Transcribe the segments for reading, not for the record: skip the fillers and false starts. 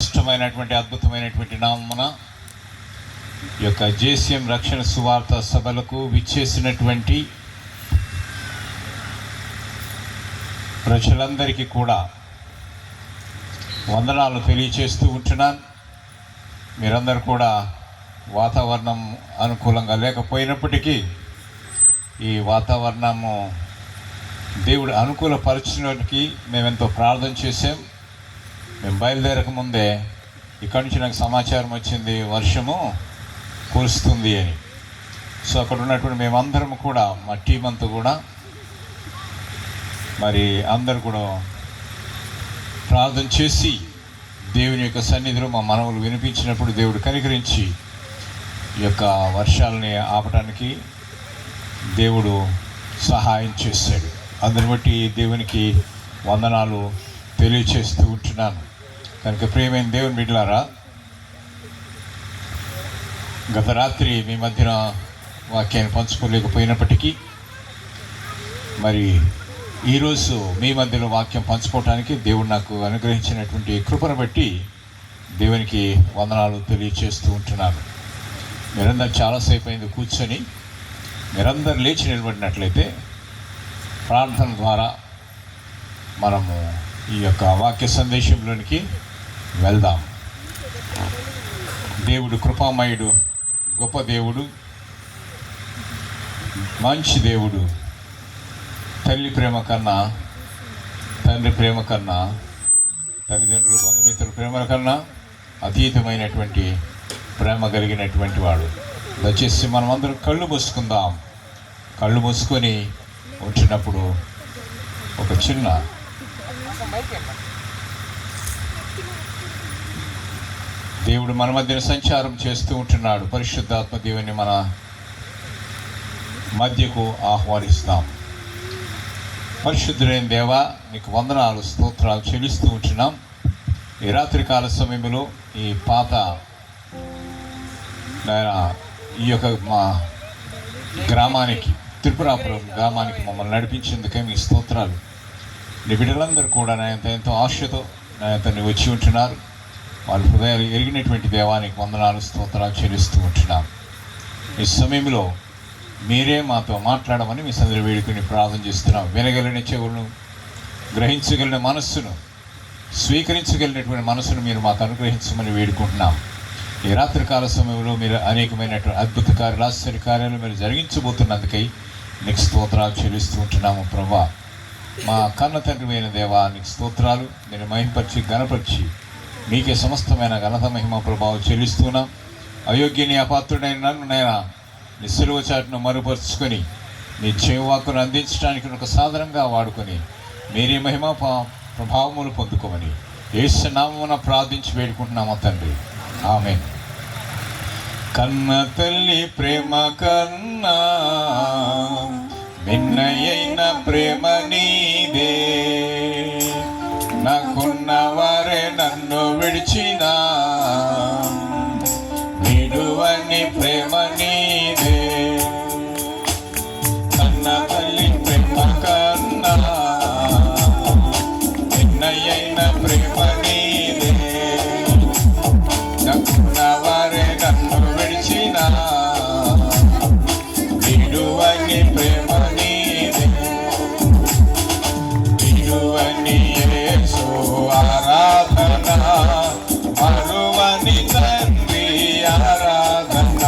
ఇష్టమైనటువంటి అద్భుతమైనటువంటి నామమున ఈ యొక్క జేసీఎం రక్షణ సువార్త సభలకు విచ్చేసినటువంటి ప్రజలందరికీ కూడా వందనాలు తెలియచేస్తూ ఉంటున్నాను. మీరందరూ కూడా వాతావరణం అనుకూలంగా లేకపోయినప్పటికీ ఈ వాతావరణము దేవుడు అనుకూలపరచడానికి మేమెంతో ప్రార్థన చేసాం. మేము బయలుదేరక ముందే ఇక్కడి నుంచి నాకు సమాచారం వచ్చింది, వర్షము కురుస్తుంది అని. సో అక్కడ ఉన్నటువంటి మేమందరం కూడా, మా టీం అంతా కూడా మరి అందరు కూడా ప్రార్థన చేసి దేవుని యొక్క సన్నిధిలో మా మనవులు వినిపించినప్పుడు దేవుడు కనికరించి ఈ యొక్క వర్షాలని ఆపడానికి దేవుడు సహాయం చేశాడు. అందుని బట్టి దేవునికి వందనాలు తెలియచేస్తూ ఉంటున్నాను. కనుక ప్రియమైన దేవుని బిడ్డలారా, గత రాత్రి మీ మధ్యన వాక్యాన్ని పంచుకోలేకపోయినప్పటికీ మరి ఈరోజు మీ మధ్యలో వాక్యం పంచుకోవటానికి దేవుడు నాకు అనుగ్రహించినటువంటి కృపను బట్టి దేవునికి వందనాలు తెలియచేస్తూ ఉంటున్నాను. మీరందరూ చాలాసేపు అయింది కూర్చొని, మీరందరూ లేచి నిలబడినట్లయితే ప్రార్థన ద్వారా మనము ఈ యొక్క వాక్య సందేశంలోనికి వెళ్దాం. దేవుడు కృపామయుడు, గొప్ప దేవుడు, మంచి దేవుడు. తల్లి ప్రేమ కన్నా, తండ్రి ప్రేమ కన్నా, తల్లిదండ్రులు బంధుమిత్రుల ప్రేమ కన్నా అతీతమైనటువంటి ప్రేమ కలిగినటువంటి వాడు. దయచేసి మనం అందరం కళ్ళు మూసుకుందాం. కళ్ళు మూసుకొని ఉంచినప్పుడు ఒక చిన్న దేవుడు మన మధ్యన సంచారం చేస్తూ ఉంటున్నాడు. పరిశుద్ధాత్మ దేవుని మన మధ్యకు ఆహ్వానిస్తాం. పరిశుద్ధులైన దేవా, నీకు వందనాలు, స్తోత్రాలు చెల్లిస్తూ ఉంటున్నాం. ఈ రాత్రికాల సమయంలో ఈ పాత ఈ యొక్క మా గ్రామానికి, త్రిపురాపురం గ్రామానికి మమ్మల్ని నడిపించేందుకే మీ స్తోత్రాలు. నీ బిడ్డలందరూ కూడా ఎంతో ఆశతో నువ్వు వచ్చి ఉంటున్నారు. వాళ్ళ హృదయాలు ఎరిగినటువంటి దేవానికి వందనాలు, స్తోత్రాలు చెల్లిస్తూ ఉంటున్నాం. ఈ సమయంలో మీరే మాతో మాట్లాడమని మీ సందరి వేడుకొని ప్రార్థన చేస్తున్నాం. వినగలిగిన చెవులను, గ్రహించగలిగిన మనస్సును, స్వీకరించగలిగినటువంటి మనస్సును మీరు మాకు అనుగ్రహించమని వేడుకుంటున్నాం. ఈ రాత్రికాల సమయంలో మీరు అనేకమైనటువంటి అద్భుత కార్యాలు, ఆశ్చర్య కార్యాలు మీరు జరిగించబోతున్నందుకై నీకు స్తోత్రాలు చెల్లిస్తూ ఉంటున్నాము. ప్రభా, మా కన్న తండ్రి అయిన దేవా, నీకు స్తోత్రాలు. నేను మహిమపరిచి గణపరిచి మీకే సమస్తమైన ఘనత, మహిమ, ప్రభావం చెల్లిస్తున్నాం. అయోగ్యని, అపాత్రుడైన నన్ను నేను నీ సిలువ చాటును మరుపరుచుకొని నీ చెవివాక్కును అందించడానికి ఒక సాధనంగా వాడుకొని మీరే మహిమ ప్రభావములు పొందుకోమని యేసు నామమున ప్రార్థించి వేడుకుంటున్నాము తండ్రి, ఆమేన్. కన్న తల్లి ప్రేమ కన్నా మిన్నయైన ప్రేమ నీదే, నాకున్న వారే నన్ను విడిచినా విడువని ప్రేమ నీదే. కన్న తల్లి ప్రేమ కన్నా మిన్నయైన ప్రేమ నీదే, నాకున్న వారే నన్ను విడిచినా విడువని ప్రేమ నీదే. విడువని యేసు ఆరాధన, మరువని తండ్రి ఆరాధన,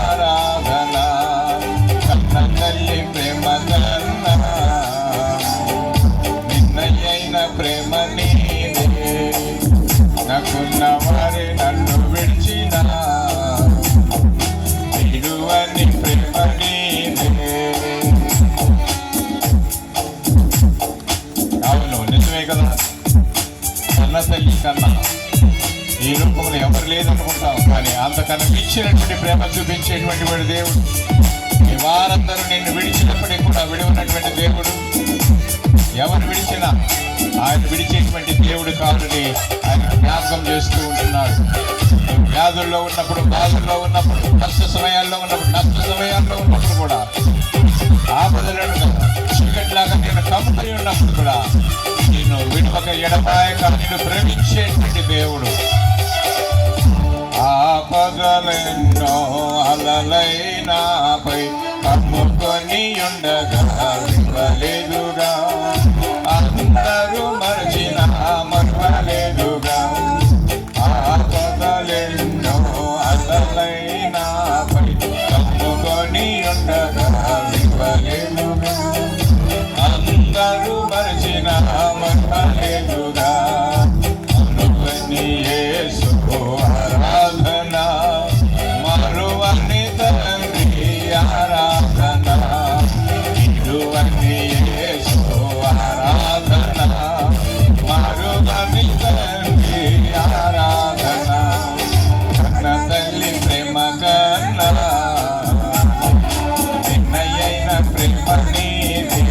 ఆరాధన కన్న తల్లి ప్రేమ కన్నా నిన్నయైన ప్రేమ నీదే నాకున్న వారి నన్ను విడిచిన విడువని ప్రేమ నీదే. అవును నిజమే కదా, కన్న తల్లి కన్నా ఈ రూపంలో ఎవరు లేదనుకుంటాం, కానీ అంతకన్నా మించినటువంటి ప్రేమ చూపించేటువంటి వాడు దేవుడు. ఈ వారందరూ నిన్ను విడిచినప్పటికీ కూడా విడవనటువంటి దేవుడు. ఎవరు విడిచినా ఆయన విడిచేటువంటి దేవుడు కాదని ఆయన జ్ఞాపకం చేస్తూ ఉంటున్నాడు. వ్యాధుల్లో ఉన్నప్పుడు, బాధల్లో ఉన్నప్పుడు, కష్ట సమయాల్లో ఉన్నప్పుడు, నష్ట సమయాల్లో ఉన్నప్పుడు కూడా, ఆపదలను చీకట్లాగా నేను కమ్ముకుని ఉన్నప్పుడు కూడా నిన్ను విడవక ఎడపాయక నిన్ను ప్రేమించేటువంటి దేవుడు. ఆపదలెన్నో అలలైనాపై కమ్ముకొని ఉండగా విడవలేదుగా, అందరూ మరచిన మరవలేదుగా. ఆపదలెన్నో అలలైనాపై కమ్ముకొని ఉండగా విడవలేదుగా, అందరూ మరచిన మరవలేదుగా. అనువని యేసు ఆరాధన మరువని తండ్రి ఆరాధన ఇరువని యేసు ఆరాధన మరువని తండ్రి ఆరాధన కన్న తల్లి ప్రేమ కన్నా నిన్నయైన ప్రేమ నీదే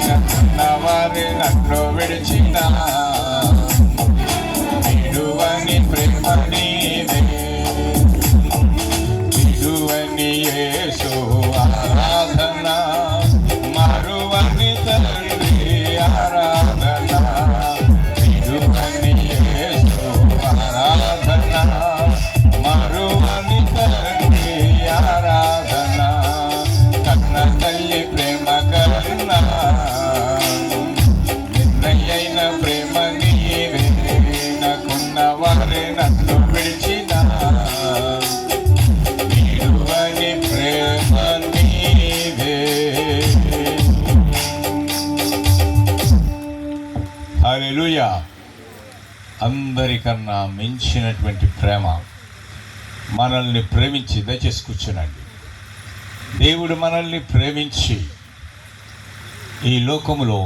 నన్నవారి నన్ను విడిచిన విడువని ప్రేమ నీదే. విడువని యేసు ఆరాధన మరువని తండ్రి ఆరాధన విడువని యేసు ఆరాధన మరువని తండ్రి ఆరాధన కన్న తల్లి ప్రేమ కన్నా నిన్నయైన ప్రేమ నీవే నాకున్న వారే నన్ను విడిచిన విడువని ప్రేమ నీవే. హల్లెలూయా. అందరికన్నా మించినటువంటి ప్రేమ మనల్ని ప్రేమించి, దయచేసి కూర్చునండి. దేవుడు మనల్ని ప్రేమించి ఈ లోకములో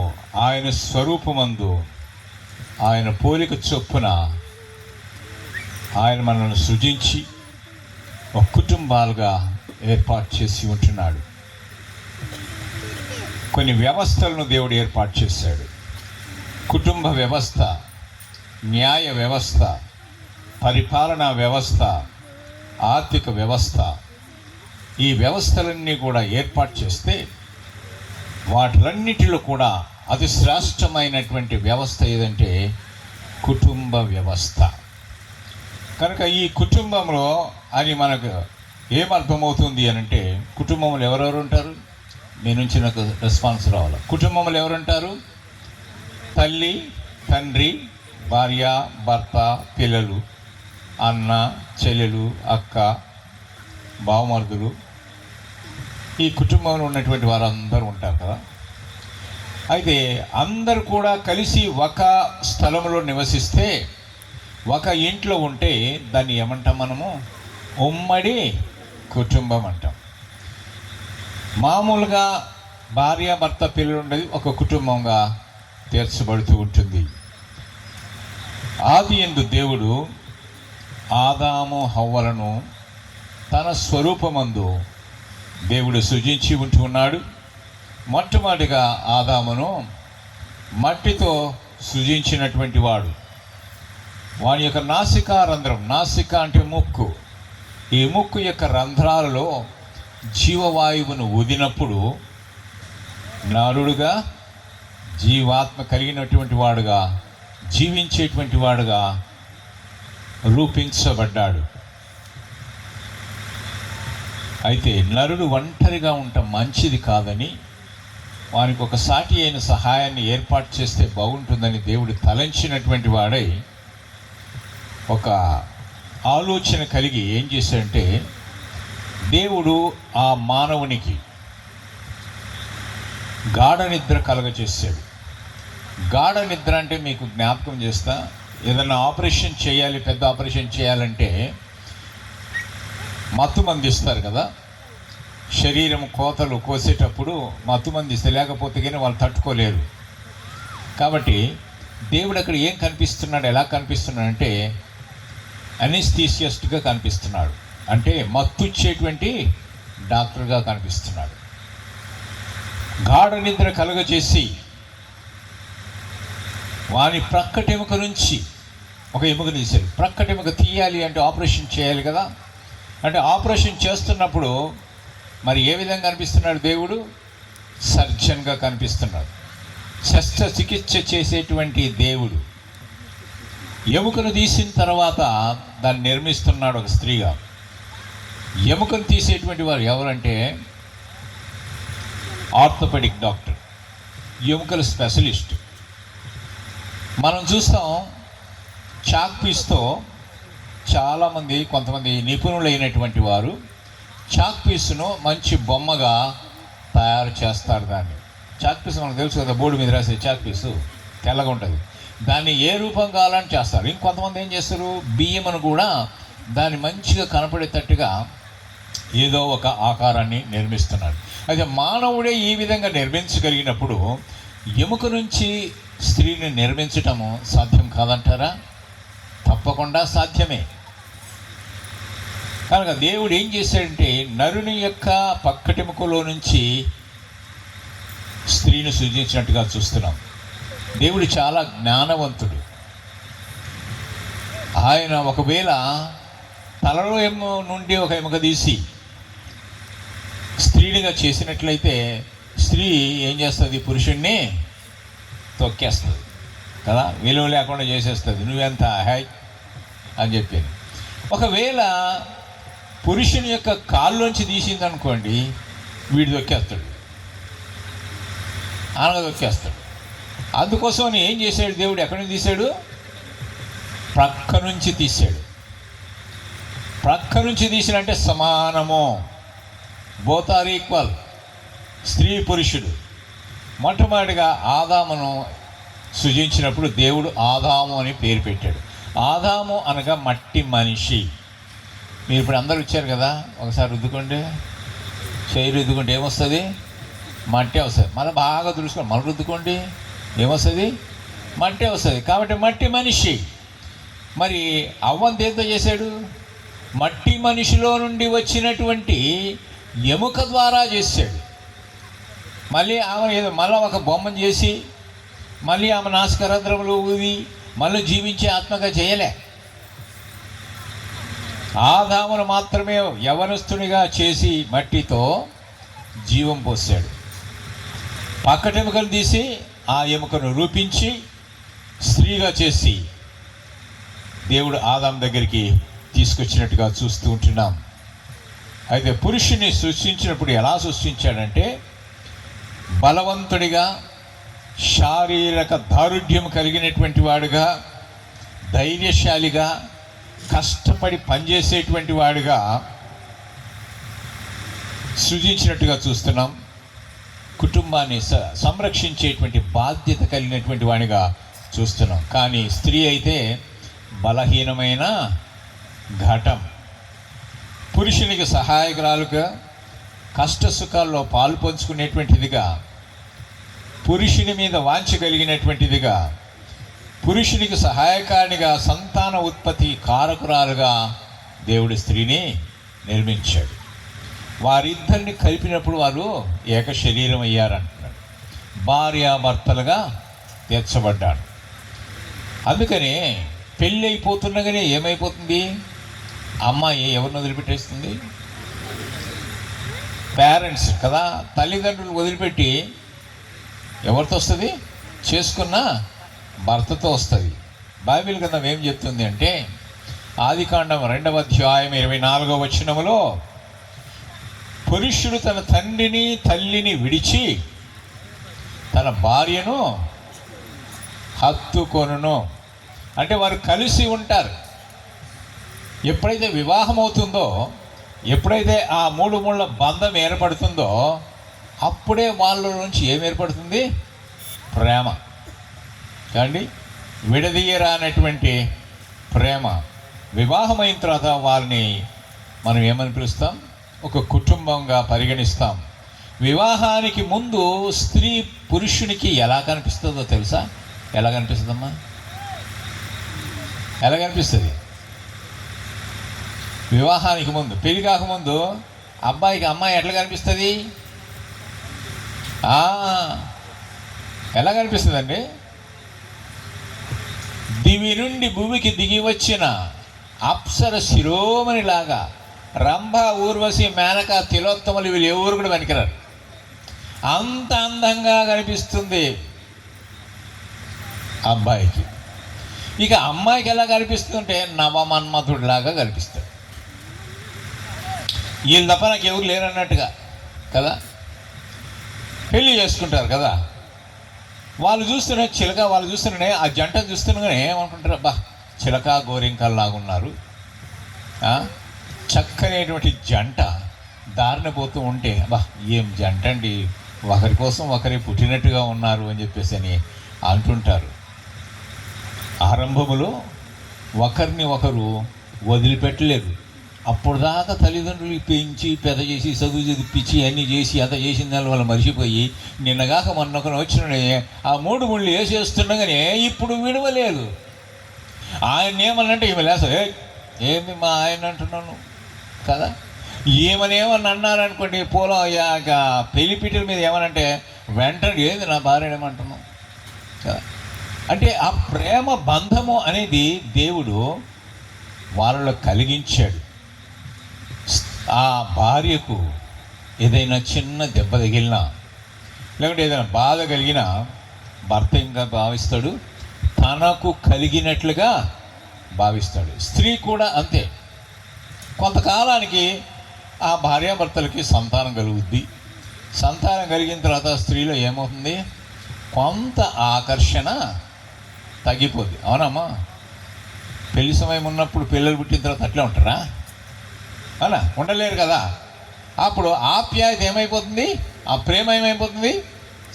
ఆయన స్వరూపమందు ఆయన పోలిక చొప్పున ఆయన మనల్ని సృజించి ఒక కుటుంబాలుగా ఏర్పాటు చేసి ఉంటున్నాడు. కొన్ని వ్యవస్థలను దేవుడు ఏర్పాటు చేశాడు. కుటుంబ వ్యవస్థ, న్యాయ వ్యవస్థ, పరిపాలనా వ్యవస్థ, ఆర్థిక వ్యవస్థ, ఈ వ్యవస్థలన్నీ కూడా ఏర్పాటు చేస్తే వాటిలన్నిటిలో కూడా అతి శ్రేష్టమైనటువంటి వ్యవస్థ ఏదంటే కుటుంబ వ్యవస్థ. కనుక ఈ కుటుంబంలో అని మనకు ఏమర్థమవుతుంది అని అంటే, కుటుంబంలో ఎవరెవరు ఉంటారు? మీ నుంచి నాకు రెస్పాన్స్ రావాలి. కుటుంబంలో ఎవరుంటారు? తల్లి, తండ్రి, భార్య, భర్త, పిల్లలు, అన్న, చెల్లెలు, అక్క, బావమరుదులు, ఈ కుటుంబంలో ఉన్నటువంటి వారందరూ ఉంటారు కదా. అయితే అందరూ కూడా కలిసి ఒక స్థలంలో నివసిస్తే, ఒక ఇంట్లో ఉంటే దాన్ని ఏమంటాం మనము? ఉమ్మడి కుటుంబం అంటాం. మామూలుగా భార్య, భర్త, పిల్లలు ఉండేది ఒక కుటుంబంగా తీర్చబడుతూ ఉంటుంది. ఆది యందు దేవుడు ఆదాము హవ్వలను తన స్వరూపమందు దేవుడు సృజించి ఉంటున్నాడు. మొట్టమొదటిగా ఆదామును మట్టితో సృజించినటువంటి వాడు. వాని యొక్క నాసికా రంధ్రం, నాసిక అంటే ముక్కు, ఈ ముక్కు యొక్క రంధ్రాలలో జీవవాయువును ఊదినప్పుడు నరుడుగా, జీవాత్మ కలిగినటువంటి వాడుగా, జీవించేటువంటి వాడుగా రూపించబడ్డాడు. అయితే నరుడు ఒంటరిగా ఉండటం మంచిది కాదని, వానికి ఒక సాటి అయిన సహాయాన్ని ఏర్పాటు చేస్తే బాగుంటుందని దేవుడు తలంచినటువంటి వాడై ఒక ఆలోచన కలిగి ఏం చేశాడంటే, దేవుడు ఆ మానవునికి గాఢ నిద్ర కలగజేశాడు. గాఢ నిద్ర అంటే మీకు జ్ఞాపకం చేస్తా, ఏదైనా ఆపరేషన్ చేయాలి, పెద్ద ఆపరేషన్ చేయాలంటే మత్తు మంది ఇస్తారు కదా. శరీరం కోతలు కోసేటప్పుడు మత్తు మంది ఇస్తే, లేకపోతే కానీ వాళ్ళు తట్టుకోలేరు. కాబట్టి దేవుడు అక్కడ ఏం కనిపిస్తున్నాడు, ఎలా కనిపిస్తున్నాడు అంటే అనెస్థీసియస్ట్గా కనిపిస్తున్నాడు. అంటే మత్తు ఇచ్చేటువంటి డాక్టర్గా కనిపిస్తున్నాడు. గాఢ నిద్ర కలుగజేసి వాని ప్రక్కటెముక నుంచి ఒక ఎముక తీశాడు. ప్రక్కటెముక తీయాలి అంటే ఆపరేషన్ చేయాలి కదా. అంటే ఆపరేషన్ చేస్తున్నప్పుడు మరి ఏ విధంగా కనిపిస్తున్నాడు దేవుడు? సర్జన్గా కనిపిస్తున్నాడు. శస్త్రచికిత్స చేసేటువంటి దేవుడు. ఎముకను తీసిన తర్వాత దాన్ని నిర్మిస్తున్నాడు ఒక స్త్రీగా. ఎముకను తీసేటువంటి వారు ఎవరంటే ఆర్థోపెడిక్ డాక్టర్, ఎముకల స్పెషలిస్ట్. మనం చూస్తాం చాక్ పీస్తో చాలామంది, కొంతమంది నిపుణులైనటువంటి వారు చాక్ పీస్ను మంచి బొమ్మగా తయారు చేస్తారు. దాన్ని చాక్ పీస్ మనకు తెలుసు కదా, బోర్డు మీద రాసే చాక్ పీసు తెల్లగా ఉంటుంది. దాన్ని ఏ రూపం కావాలని చేస్తారు. ఇంకొంతమంది ఏం చేస్తారు, బియ్యమును కూడా దాన్ని మంచిగా కనపడేటట్టుగా ఏదో ఒక ఆకారాన్ని నిర్మిస్తున్నాడు. అయితే మానవుడే ఈ విధంగా నిర్మించగలిగినప్పుడు ఎముక నుంచి స్త్రీని నిర్మించటము సాధ్యం కాదంటారా? తప్పకుండా సాధ్యమే. కనుక దేవుడు ఏం చేశాడంటే నరుని యొక్క పక్కటెముకలో నుంచి స్త్రీని సృజించినట్టుగా చూస్తున్నాం. దేవుడు చాలా జ్ఞానవంతుడు. ఆయన ఒకవేళ తలలో నుండి ఒక ఎముక తీసి స్త్రీనిగా చేసినట్లయితే స్త్రీ ఏం చేస్తుంది? పురుషుణ్ణి తొక్కేస్తుంది కదా, విలువ లేకుండా చేసేస్తుంది. నువ్వెంత హై అని చెప్పి. ఒకవేళ పురుషుని యొక్క కాళ్ళలోంచి తీసింది అనుకోండి, వీడు తొక్కేస్తాడు, అనగా తొక్కేస్తాడు. అందుకోసం ఏం చేశాడు దేవుడు? ఎక్కడి నుంచి తీశాడు? ప్రక్క నుంచి తీశాడు. ప్రక్క నుంచి తీసినంటే సమానము, బోత్ ఆర్ ఈక్వల్. స్త్రీ పురుషుడు. మొట్టమొదటిగా ఆదామును సృజించినప్పుడు దేవుడు ఆదాము అని పేరు పెట్టాడు. ఆదాము అనగా మట్టి మనిషి. మీరు ఇప్పుడు అందరూ వచ్చారు కదా, ఒకసారి రుద్దుకోండి, చేయి రుద్దుకుంటే ఏమొస్తుంది? మట్టే వస్తుంది. మళ్ళీ బాగా దుడుచుకోండి, మళ్ళీ రుద్దుకోండి, ఏమొస్తుంది? మట్టే వస్తుంది. కాబట్టి మట్టి మనిషి. మరి అవ్వను దేంతో చేశాడు? మట్టి మనిషిలో నుండి వచ్చినటువంటి ఎముక ద్వారా చేశాడు. మళ్ళీ ఆమె ఏదో మళ్ళీ ఒక బొమ్మను చేసి మళ్ళీ ఆమె నాసికారంధ్రములు ఊది మళ్ళీ జీవించే ఆత్మగా చేయలే. ఆదామును మాత్రమే యవనస్తునిగా చేసి మట్టితో జీవం పోసాడు. పక్కటెముకను తీసి ఆ ఎముకను రూపించి స్త్రీగా చేసి దేవుడు ఆదాము దగ్గరికి తీసుకొచ్చినట్టుగా చూస్తూ ఉంటున్నాం. అయితే పురుషుని సృష్టించినప్పుడు ఎలా సృష్టించాడంటే బలవంతుడిగా, శారీరక దారుఢ్యం కలిగినటువంటి వాడుగా, ధైర్యశాలిగా, కష్టపడి పనిచేసేటువంటి వాడుగా సృజించినట్టుగా చూస్తున్నాం. కుటుంబాన్ని సంరక్షించేటువంటి బాధ్యత కలిగినటువంటి వాడిగా చూస్తున్నాం. కానీ స్త్రీ అయితే బలహీనమైన ఘటం. పురుషునికి సహాయకురాలుగా, కష్ట సుఖాల్లో పాలు పంచుకునేటువంటిదిగా, పురుషుని మీద వాంఛ కలిగినటువంటిదిగా, పురుషునికి సహాయకారినిగా, సంతాన ఉత్పత్తి కారకురాలుగా దేవుడు స్త్రీని నిర్మించాడు. వారిద్దరిని కలిపినప్పుడు వారు ఏక శరీరం అయ్యారంటున్నాడు. భార్యాభర్తలుగా తీర్చబడ్డాడు. అందుకనే పెళ్ళి అయిపోతుండగానే ఏమైపోతుంది? అమ్మాయి ఎవరిని వదిలిపెట్టేస్తుంది? పేరెంట్స్ కదా, తల్లిదండ్రులు వదిలిపెట్టి ఎవరితో వస్తుంది? చేసుకున్న భర్తతో వస్తుంది. బైబిల్ గ్రంథం ఏం చెప్తుంది అంటే ఆదికాండం 2వ అధ్యాయం 24వ వచనములో పురుషుడు తన తండ్రిని తల్లిని విడిచి తన భార్యను హత్తుకొనును. అంటే వారు కలిసి ఉంటారు. ఎప్పుడైతే వివాహం అవుతుందో ఎప్పుడైతే ఆ మూడు ముళ్ళ బంధం ఏర్పడుతుందో అప్పుడే వాళ్ళ నుంచి ఏం ఏర్పడుతుంది? ప్రేమ. కాండి, విడదీయరానటువంటి ప్రేమ. వివాహమైన తర్వాత వాళ్ళని మనం ఏమని పిలుస్తాం? ఒక కుటుంబంగా పరిగణిస్తాం. వివాహానికి ముందు స్త్రీ పురుషునికి ఎలా కనిపిస్తుందో తెలుసా? ఎలా కనిపిస్తుందమ్మా? ఎలా కనిపిస్తుంది? వివాహానికి ముందు, పెళ్లి కాకముందు అబ్బాయికి అమ్మాయి ఎట్లా కనిపిస్తుంది? ఎలా కనిపిస్తుందండి? దివి నుండి భూమికి దిగి వచ్చిన అప్సర శిరోమణిలాగా రంభ, ఊర్వశి, మేనక, తిలోత్తమలు వీళ్ళు ఎవరు కూడా వెనకరారు. అంత అందంగా కనిపిస్తుంది అబ్బాయికి. ఇక అమ్మాయికి ఎలా కనిపిస్తుంటే నవమన్మథుడిలాగా కనిపిస్తాడు. వీళ్ళు తప్ప నాకు ఎవరు లేరన్నట్టుగా కదా. పెళ్ళి చేసుకుంటారు కదా, వాళ్ళు చూస్తూనే చిలక, వాళ్ళు చూస్తూనే ఆ జంట చూస్తూనే ఏమనుకుంటారు? అబ్బా, చిలక గోరింకల్లాగా ఉన్నారు, చక్కనేటువంటి జంట దారిన పోతూ ఉంటే అబ్బా ఏం జంట అండి, ఒకరి కోసం ఒకరి పుట్టినట్టుగా ఉన్నారు అని చెప్పేసి అని అంటుంటారు. ఆరంభములో ఒకరిని ఒకరు వదిలిపెట్టలేరు. అప్పుడు దాకా తల్లిదండ్రులు పెంచి పెద్ద చేసి చదువు చదివించి అన్నీ చేసి అంత చేసిన దాని వాళ్ళు మర్చిపోయి నిన్నగాక మొన్నొకరు వచ్చిన ఆ మూడు ముళ్ళు వేసేస్తుండగానే ఇప్పుడు విడవలేదు. ఆయన ఏమన్నంటే ఈమె లేస, ఏంది మా ఆయన అంటున్నాను కదా. ఏమని అన్నారనుకోండి, పూలం పెళ్లిపీటల మీద ఏమనంటే వెంటనే ఏంది నా భార్య ఏమంటున్నాం కదా. అంటే ఆ ప్రేమ బంధము అనేది దేవుడు వాళ్ళలో కలిగించాడు. ఆ భార్యకు ఏదైనా చిన్న దెబ్బ తగిలినా లేకుంటే ఏదైనా బాధ కలిగినా భర్త ఇంకా భావిస్తాడు, తనకు కలిగినట్లుగా భావిస్తాడు. స్త్రీ కూడా అంతే. కొంతకాలానికి ఆ భార్యాభర్తలకి సంతానం కలుగుద్ది. సంతానం కలిగిన తర్వాత స్త్రీలో ఏమవుతుంది? కొంత ఆకర్షణ తగ్గిపోద్ది. అవునమ్మా, పెళ్లి సమయం ఉన్నప్పుడు పిల్లలు పుట్టిన తర్వాత అట్లే ఉంటారా? అలా ఉండలేరు కదా. అప్పుడు ఆప్యాయత ఏమైపోతుంది? ఆ ప్రేమ ఏమైపోతుంది?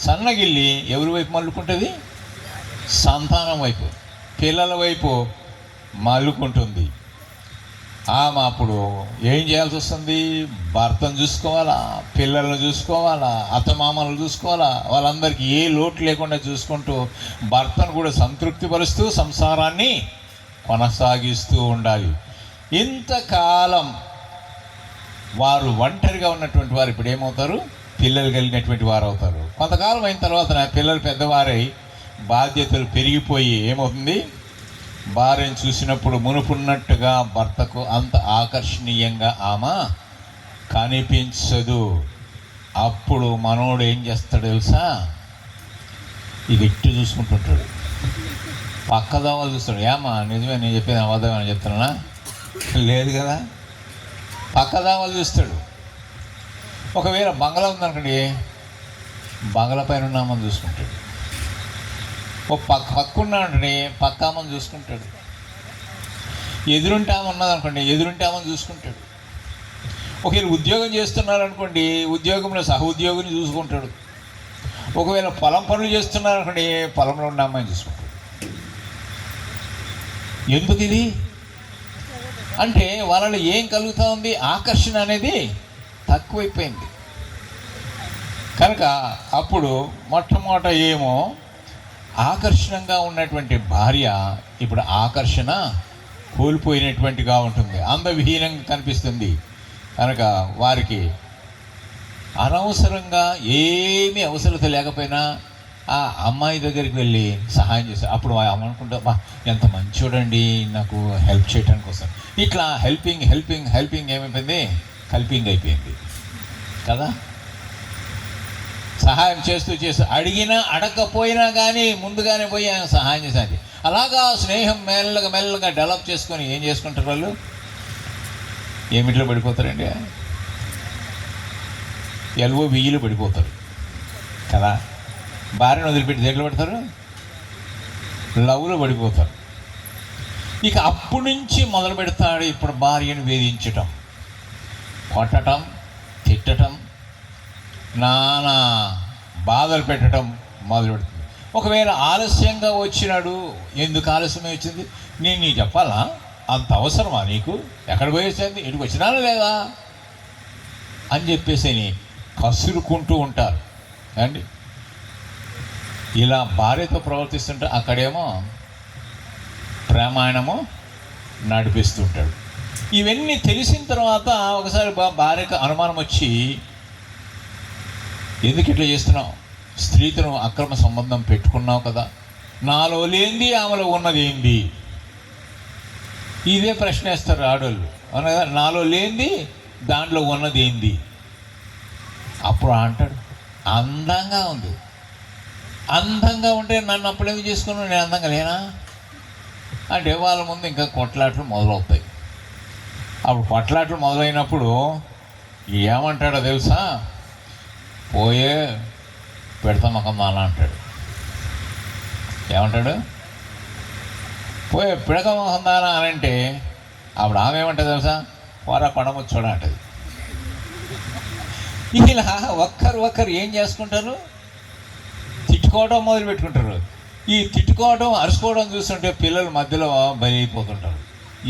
సన్నగిల్లి ఎవరి వైపు మల్లుకుంటుంది? సంతానం వైపు, పిల్లల వైపు మల్లుకుంటుంది. ఆమె అప్పుడు ఏం చేయాల్సి వస్తుంది? భర్తను చూసుకోవాలా, పిల్లలను చూసుకోవాలా, అత్తమామలను చూసుకోవాలా, వాళ్ళందరికీ ఏ లోటు లేకుండా చూసుకుంటూ భర్తను కూడా సంతృప్తిపరుస్తూ సంసారాన్ని కొనసాగిస్తూ ఉండాలి. ఇంతకాలం వారు ఒంటరిగా ఉన్నటువంటి వారు ఇప్పుడు ఏమవుతారు? పిల్లలు కలిగినటువంటి వారు అవుతారు. కొంతకాలం అయిన తర్వాత నా పిల్లలు పెద్దవారై బాధ్యతలు పెరిగిపోయి ఏమవుతుంది? భార్యను చూసినప్పుడు మునుపున్నట్టుగా భర్తకు అంత ఆకర్షణీయంగా ఆమె కనిపించదు. అప్పుడు మనోడు ఏం చేస్తాడు తెలుసా? ఇది ఎట్టు చూసుకుంటుంటాడు, పక్కదోవ చూస్తాడు. ఏమా నిజమే నేను చెప్పేది అబద్ధమని చెప్తున్నా? లేదు కదా. పక్కదావాలు చూస్తాడు. ఒకవేళ బంగ్లా ఉందనుకోండి, బంగ్లా పైన ఉన్నామని చూసుకుంటాడు. ఓ పక్కున్నాడని పక్కామని చూసుకుంటాడు. ఎదురుంటామని ఉన్నదనుకోండి, ఎదురుంటామని చూసుకుంటాడు. ఒకవేళ ఉద్యోగం చేస్తున్నారనుకోండి, ఉద్యోగంలో సహ ఉద్యోగిని చూసుకుంటాడు. ఒకవేళ పొలం పనులు చేస్తున్నారనుకోండి, పొలంలో ఉన్నామని చూసుకుంటాడు. ఎందుకు ఇది అంటే వాళ్ళలో ఏం కలుగుతూ ఉంది? ఆకర్షణ అనేది తక్కువైపోయింది కనుక అప్పుడు మొట్టమొదట ఏమో ఆకర్షణంగా ఉన్నటువంటి భార్య ఇప్పుడు ఆకర్షణ కోల్పోయినటువంటిగా ఉంటుంది, అందవిహీనంగా కనిపిస్తుంది. కనుక వారికి అనవసరంగా ఏమీ అవసరత లేకపోయినా ఆ అమ్మాయి దగ్గరికి వెళ్ళి సహాయం చేస్తారు. అప్పుడు అనుకుంటా, బా ఎంత మంచోడండి నాకు హెల్ప్ చేయడానికి వస్తారు. ఇట్లా హెల్పింగ్ హెల్పింగ్ హెల్పింగ్ ఏమైపోయింది? హెల్పింగ్ అయిపోయింది కదా. సహాయం చేస్తూ అడిగినా అడగకపోయినా కానీ ముందుగానే పోయి ఆయన సహాయం చేసేది. అలాగా స్నేహం మెల్లగా మెల్లగా డెవలప్ చేసుకొని ఏం చేసుకుంటారు వాళ్ళు? ఏమిట్లో పడిపోతారండి? ఎల్వో వెయ్యిలో పడిపోతారు కదా. భార్యను వదిలిపెట్టి దేంట్లో పడతారు? లవ్లో పడిపోతారు. ఇక అప్పటి నుంచి మొదలు పెడతాడు ఇప్పుడు భార్యను వేధించటం. కొట్టటం, తిట్టటం, నానా బాధలు పెట్టడం మొదలు పెడుతుంది. ఒకవేళ ఆలస్యంగా వచ్చినాడు, ఎందుకు ఆలస్యమే వచ్చింది, నేను నీకు చెప్పాలా, అంత అవసరమా నీకు, ఎక్కడ పోయేసింది, ఇటుకు వచ్చినానా లేదా అని చెప్పేసి కసురుకుంటూ ఉంటారు అండి. ఇలా భార్యతో ప్రవర్తిస్తుంటే అక్కడేమో ప్రేమాయణము నడిపిస్తుంటాడు. ఇవన్నీ తెలిసిన తర్వాత ఒకసారి భార్యకు అనుమానం వచ్చి, ఎందుకు ఇట్లా చేస్తున్నావు, స్త్రీతో అక్రమ సంబంధం పెట్టుకున్నావు కదా, నాలో లేనిది ఆమెలో ఉన్నది ఏంది, ఇదే ప్రశ్న వేస్తారు ఆడవాళ్ళు. అనగా నాలో లేనిది దాంట్లో ఉన్నది ఏంది. అప్పుడు అంటాడు, అందంగా ఉంది, అందంగా ఉంటే నన్ను అప్పుడు ఎందుకు చేసుకున్నావు, నేను అందంగా లేనా అంటే వాళ్ళ ముందు ఇంకా కొట్లాట్లు మొదలవుతాయి. అప్పుడు కొట్లాట్లు మొదలైనప్పుడు ఏమంటాడో తెలుసా, పోయే పెడతాం ఒక అలా అంటాడు. ఏమంటాడు, పోయే పిడకమొహందానా అని అంటే అప్పుడు ఆమె ఏమంటుంది తెలుసా, పోరా పడమొచ్చాడు అంటది. ఇలా ఒక్కరు ఏం చేసుకుంటారు, తిట్టుకోవడం మొదలు పెట్టుకుంటారు. ఈ తిట్టుకోవడం, అరుచుకోవడం చూస్తుంటే పిల్లల మధ్యలో బలైపోతుంటారు.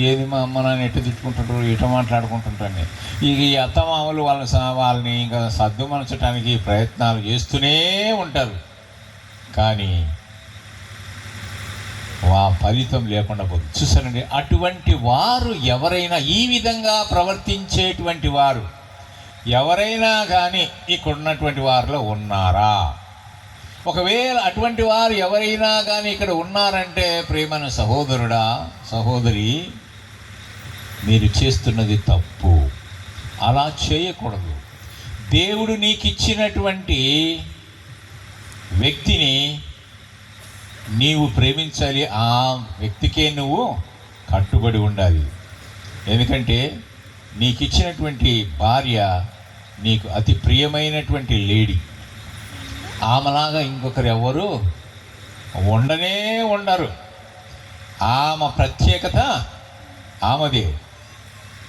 ఏది మా అమ్మ నాన్న ఎట్టు తిట్టుకుంటుంటారు, ఇట మాట్లాడుకుంటుంటారు. ఇక ఈ అత్తమామలు వాళ్ళని ఇంకా సర్దుమనచడానికి ప్రయత్నాలు చేస్తూనే ఉంటారు. కానీ ఫలితం లేకుండా పోతుంది. చూసారండి, అటువంటి వారు ఎవరైనా, ఈ విధంగా ప్రవర్తించేటువంటి వారు ఎవరైనా కానీ ఇక్కడ ఉన్నటువంటి వారిలో ఉన్నారా? ఒకవేళ అటువంటి వారు ఎవరైనా కానీ ఇక్కడ ఉన్నారంటే, ప్రేమైన సహోదరుడా, సహోదరి, మీరు చేస్తున్నది తప్పు. అలా చేయకూడదు. దేవుడు నీకు ఇచ్చినటువంటి వ్యక్తిని నీవు ప్రేమించాలి, ఆ వ్యక్తికే నువ్వు కట్టుబడి ఉండాలి. ఎందుకంటే నీకు ఇచ్చినటువంటి భార్య నీకు అతి ప్రియమైనటువంటి లేడీ. ఆమెలాగా ఇంకొకరు ఎవరు ఉండనే ఉండరు. ఆమె ప్రత్యేకత ఆమెదే.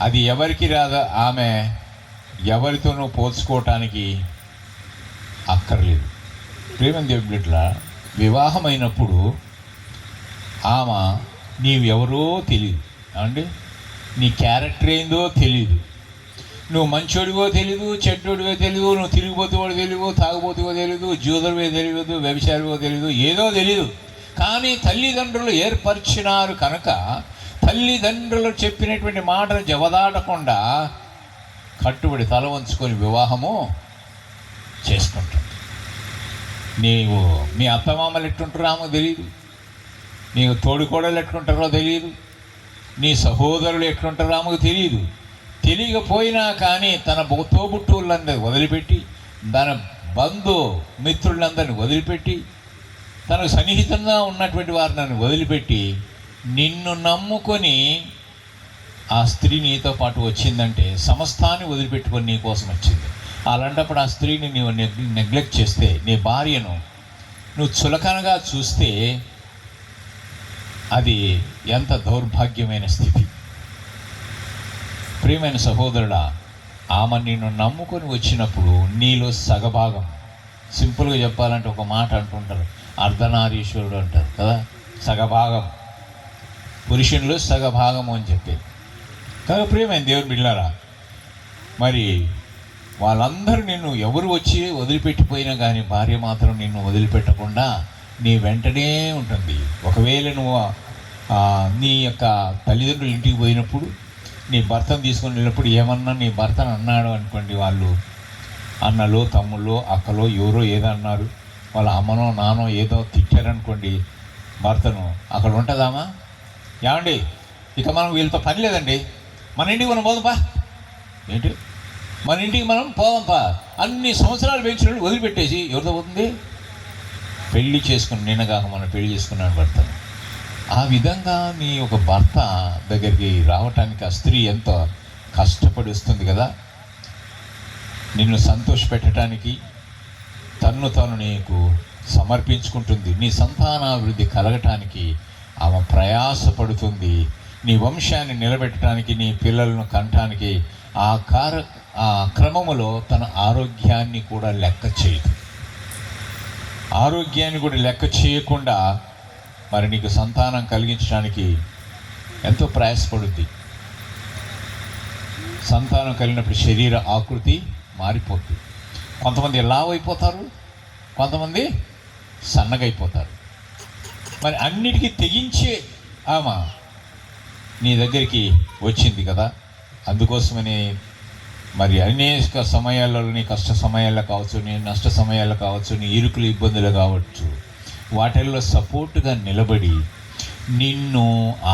అది ఎవరికి రాదు. ఆమె ఎవరితోనూ పోల్చుకోవటానికి అక్కర్లేదు. ప్రేమ దేవుని బిడ్డలా, వివాహమైనప్పుడు ఆమె నీవెవరో తెలియదు అండి, నీ క్యారెక్టర్ ఏందో తెలియదు, నువ్వు మంచోడివో తెలీదు, చెడ్డోడివో తెలీదు, నువ్వు తిరిగిపోతువో తెలియదు, తాగుబోతువో తెలియదు, జూదరువో తెలియదు, వ్యభిచారివో తెలియదు, ఏదో తెలియదు. కానీ తల్లిదండ్రులు ఏర్పరిచినారు కనుక తల్లిదండ్రులు చెప్పినటువంటి మాటలు జవదాటకుండా కట్టుబడి తల వంచుకొని వివాహము చేసుకుంటుంది. నీవు మీ అత్తమామలు ఎట్టుంటారో ఆమెకు తెలియదు, నీకు తోడుకోడలు ఎట్లుంటారో తెలియదు, నీ సహోదరులు ఎట్లుంటారో ఆమెకు తెలియదు. తెలియకపోయినా కానీ తన తోబుట్టువులందరినీ వదిలిపెట్టి, తన బంధు మిత్రులందరినీ వదిలిపెట్టి, తనకు సన్నిహితంగా ఉన్నటువంటి వారిని వదిలిపెట్టి నిన్ను నమ్ముకొని ఆ స్త్రీ నీతో పాటు వచ్చిందంటే సమస్తాన్ని వదిలిపెట్టుకొని నీ కోసం వచ్చింది. అలాంటప్పుడు ఆ స్త్రీని నీవు నెగ్లెక్ట్ చేస్తే, నీ భార్యను నువ్వు చులకనగా చూస్తే అది ఎంత దౌర్భాగ్యమైన స్థితి. ప్రియమైన సహోదరుడా, ఆమె నిన్ను నమ్ముకొని వచ్చినప్పుడు నీలో సగభాగం, సింపుల్గా చెప్పాలంటే ఒక మాట అంటుంటారు, అర్ధనారీశ్వరుడు అంటారు కదా, సగభాగం, పురుషునిలో సగభాగము అని చెప్పేది. కానీ ప్రియమైన దేవుని బిడ్డలారా, మరి వాళ్ళందరూ నిన్ను ఎవరు వచ్చి వదిలిపెట్టిపోయినా కానీ భార్య మాత్రం నిన్ను వదిలిపెట్టకుండా నీ వెంటనే ఉంటుంది. ఒకవేళ నువ్వు నీ యొక్క తల్లిదండ్రులు ఇంటికి పోయినప్పుడు నీ భర్తను తీసుకొని వెళ్ళినప్పుడు ఏమన్నా నీ భర్తను అన్నాడు అనుకోండి, వాళ్ళు అన్నలో తమ్ముళ్ళో అక్కలో ఎవరో ఏదో అన్నారు, వాళ్ళ అమ్మనో నానో ఏదో తిట్టారనుకోండి భర్తను, అక్కడ ఉంటుందామా? ఏమండి ఇక మనం వీళ్ళతో పని లేదండి, మన ఇంటికి మనం పోదాంపా, ఏంటి మన ఇంటికి మనం పోదాంపా, అన్ని సంవత్సరాలు పెంచిన వదిలిపెట్టేసి ఎవరితో పోతుంది? పెళ్ళి చేసుకుని నిన్నగాక మనం పెళ్లి చేసుకున్నాను భర్తను. ఆ విధంగా నీ ఒక భర్త దగ్గరికి రావటానికి ఆ స్త్రీ ఎంతో కష్టపడి వస్తుంది కదా, నిన్ను సంతోషపెట్టడానికి తన్ను తాను నీకు సమర్పించుకుంటుంది. నీ సంతానాభివృద్ధి కలగటానికి ఆమె ప్రయాసపడుతుంది. నీ వంశాన్ని నిలబెట్టడానికి, నీ పిల్లలను కంటానికి ఆ ఆ క్రమములో తన ఆరోగ్యాన్ని కూడా లెక్క చేయదు. ఆరోగ్యాన్ని కూడా లెక్క చేయకుండా మరి నీకు సంతానం కలిగించడానికి ఎంతో ప్రయాసపడుద్ది. సంతానం కలిగినప్పుడు శరీర ఆకృతి మారిపోతుంది. కొంతమంది లావు అయిపోతారు, కొంతమంది సన్నగా అయిపోతారు. మరి అన్నిటికీ తెగించే ఆమె నీ దగ్గరికి వచ్చింది కదా. అందుకోసమని మరి అనేక సమయాల్లో, నీ కష్ట సమయాల్లో కావచ్చు, నీ నష్ట సమయాల్లో కావచ్చు, నీ ఇరుకులు ఇబ్బందులు కావచ్చు, వాటిల్లో సపోర్టుగా నిలబడి నిన్ను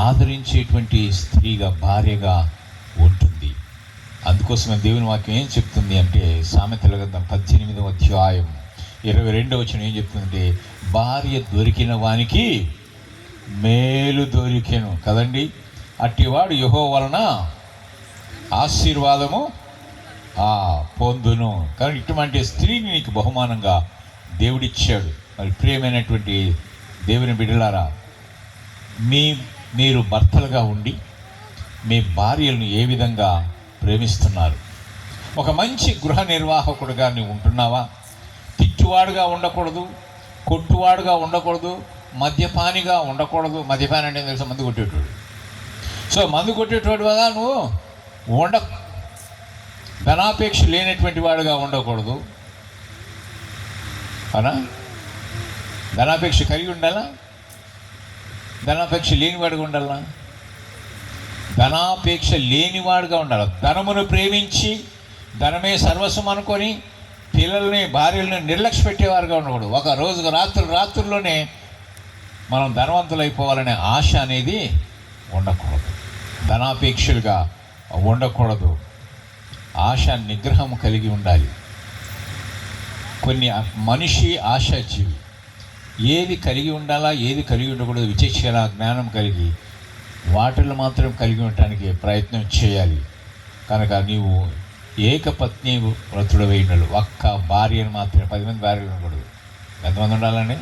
ఆదరించేటువంటి స్త్రీగా, భార్యగా ఉంటుంది. అందుకోసమే దేవుని వాక్యం ఏం చెప్తుంది అంటే, సామెతల గ్రంథం 18వ అధ్యాయం 22వ వచనం ఏం చెప్తుందంటే, భార్య దొరికిన వానికి మేలు దొరికెను కదండి, అట్టివాడు యెహోవా వలన ఆశీర్వాదము పొందును. కానీ ఇటువంటి స్త్రీని నీకు బహుమానంగా దేవుడిచ్చాడు. మరి ప్రియమైనటువంటి దేవుని బిడ్డలారా, మీరు భర్తలుగా ఉండి మీ భార్యలను ఏ విధంగా ప్రేమిస్తున్నారు? ఒక మంచి గృహ నిర్వాహకుడుగా నువ్వు ఉంటున్నావా? తిట్టువాడుగా ఉండకూడదు, కొట్టువాడుగా ఉండకూడదు, మద్యపానిగా ఉండకూడదు. మద్యపాని అంటే తెలుసా? మందు కొట్టేటోడు. సో మందు కొట్టేటోడు కదా నువ్వు ధనాపేక్ష లేనటువంటి వాడుగా ఉండకూడదు. అవునా? ధనాపేక్ష కలిగి ఉండాలా? ధనాపేక్ష లేనివాడుగా ఉండాలా? ధనాపేక్ష లేనివాడుగా ఉండాలి. ధనమును ప్రేమించి ధనమే సర్వస్వం అనుకొని పిల్లల్ని, భార్యలను నిర్లక్ష్య పెట్టేవారుగా ఉండకూడదు. ఒక రోజు రాత్రుల్లోనే మనం ధనవంతులు అయిపోవాలనే ఆశ అనేది ఉండకూడదు. ధనాపేక్షలుగా ఉండకూడదు. ఆశ నిగ్రహం కలిగి ఉండాలి. కొన్ని మనిషి ఆశాజీవి. ఏది కలిగి ఉండాలా, ఏది కలిగి ఉండకూడదు విచక్షణ జ్ఞానం కలిగి వాటిల్లో మాత్రం కలిగి ఉండటానికి ప్రయత్నం చేయాలి. కనుక నీవు ఏకపత్ని వ్రతుడవై ఉండాలి. ఒక్క భార్యను మాత్రమే, 10 మంది భార్యలు ఉండకూడదు. ఎంతమంది ఉండాలండి?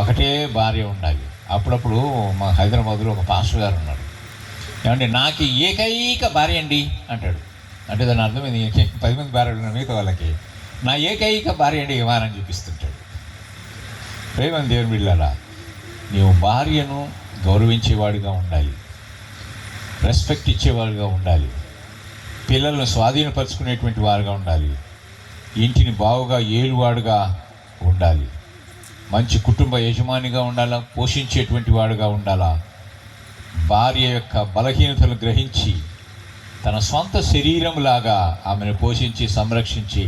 ఒకటే భార్య ఉండాలి. అప్పుడప్పుడు మా హైదరాబాద్లో ఒక పాస్టర్ గారు ఉన్నారు. ఏమంటే నాకు ఏకైక భార్య అండి అంటాడు. అంటే దాని అర్థం 10 మంది భార్యలు ఉన్న మిగతా వాళ్ళకి నా ఏకైక భార్య అండి విమానం చూపిస్తుంటాడు. ప్రేమ దేవుని బిడ్డలారా, నీవు భార్యను గౌరవించేవాడిగా ఉండాలి, రెస్పెక్ట్ ఇచ్చేవాడిగా ఉండాలి, పిల్లలను స్వాధీనపరుచుకునేటువంటి వారుగా ఉండాలి, ఇంటిని బావుగా ఏలువాడుగా ఉండాలి, మంచి కుటుంబ యజమానిగా ఉండాలా, పోషించేటువంటి వాడుగా ఉండాలా. భార్య యొక్క బలహీనతలు గ్రహించి తన సొంత శరీరంలాగా ఆమెను పోషించి సంరక్షించి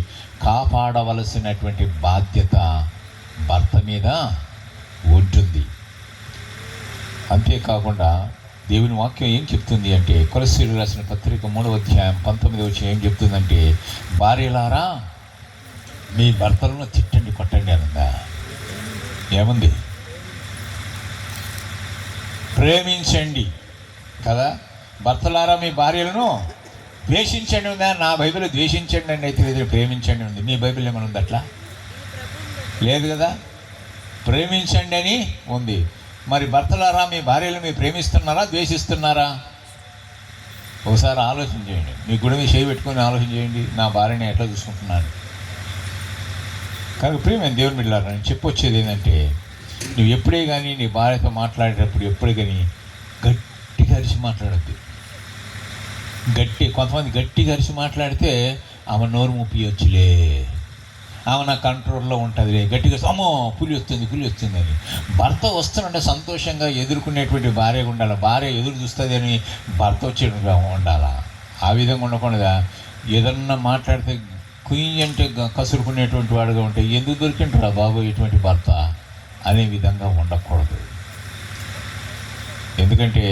కాపాడవలసినటువంటి బాధ్యత భర్త మీద ఉంటుంది. అంతేకాకుండా దేవుని వాక్యం ఏం చెప్తుంది అంటే, కొలస్సీయులకు రాసిన పత్రిక 3వ అధ్యాయం 19వ వచనం ఏం చెప్తుందంటే, భార్యలారా మీ భర్తలను తిట్టండి, కొట్టండి అనుందా? ఏముంది? ప్రేమించండి కదా. భర్తలారా మీ భార్యలను ద్వేషించండి ఉందా? నా బైబిల్ ద్వేషించండి అని అయితే లేదు, ప్రేమించండి ఉంది. మీ బైబిల్ ఏమైనా ఉంది అట్లా? లేదు కదా. ప్రేమించండి అని ఉంది. మరి భర్తలారా మీ భార్యలు మీరు ప్రేమిస్తున్నారా, ద్వేషిస్తున్నారా? ఒకసారి ఆలోచన చేయండి. మీ గుడి మీద చేయి పెట్టుకొని ఆలోచన చేయండి, నా భార్యని ఎట్లా చూసుకుంటున్నాను. కనుక ప్రియమైన దేవుని బిడ్డలారా, నేను చెప్పొచ్చేది ఏంటంటే, నువ్వు ఎప్పుడే కానీ నీ భార్యతో మాట్లాడేటప్పుడు ఎప్పుడే కానీ గట్టిగా అరిచి మాట్లాడద్దు. కొంతమంది గట్టిగా అరిచి మాట్లాడితే ఆమె నోరు ముప్పియొచ్చులే, ఆమె నా కంట్రోల్లో ఉంటుందిలే, గట్టిగా అమ్మో పులి వస్తుంది అని. భర్త వస్తున్నంటే సంతోషంగా ఎదుర్కొనేటువంటి భార్యగా ఉండాలి. భార్య ఎదురు చూస్తుంది అని భర్త వచ్చేట్టుగా ఉండాలా. ఆ విధంగా ఉండకుండా ఏదన్నా మాట్లాడితే కుయ్యి అంటే కసురుకునేటువంటి వాడుగా ఉంటే ఎందుకు దొరికింటారా బాబు ఇటువంటి భర్త అనే విధంగా ఉండకూడదు. ఎందుకంటే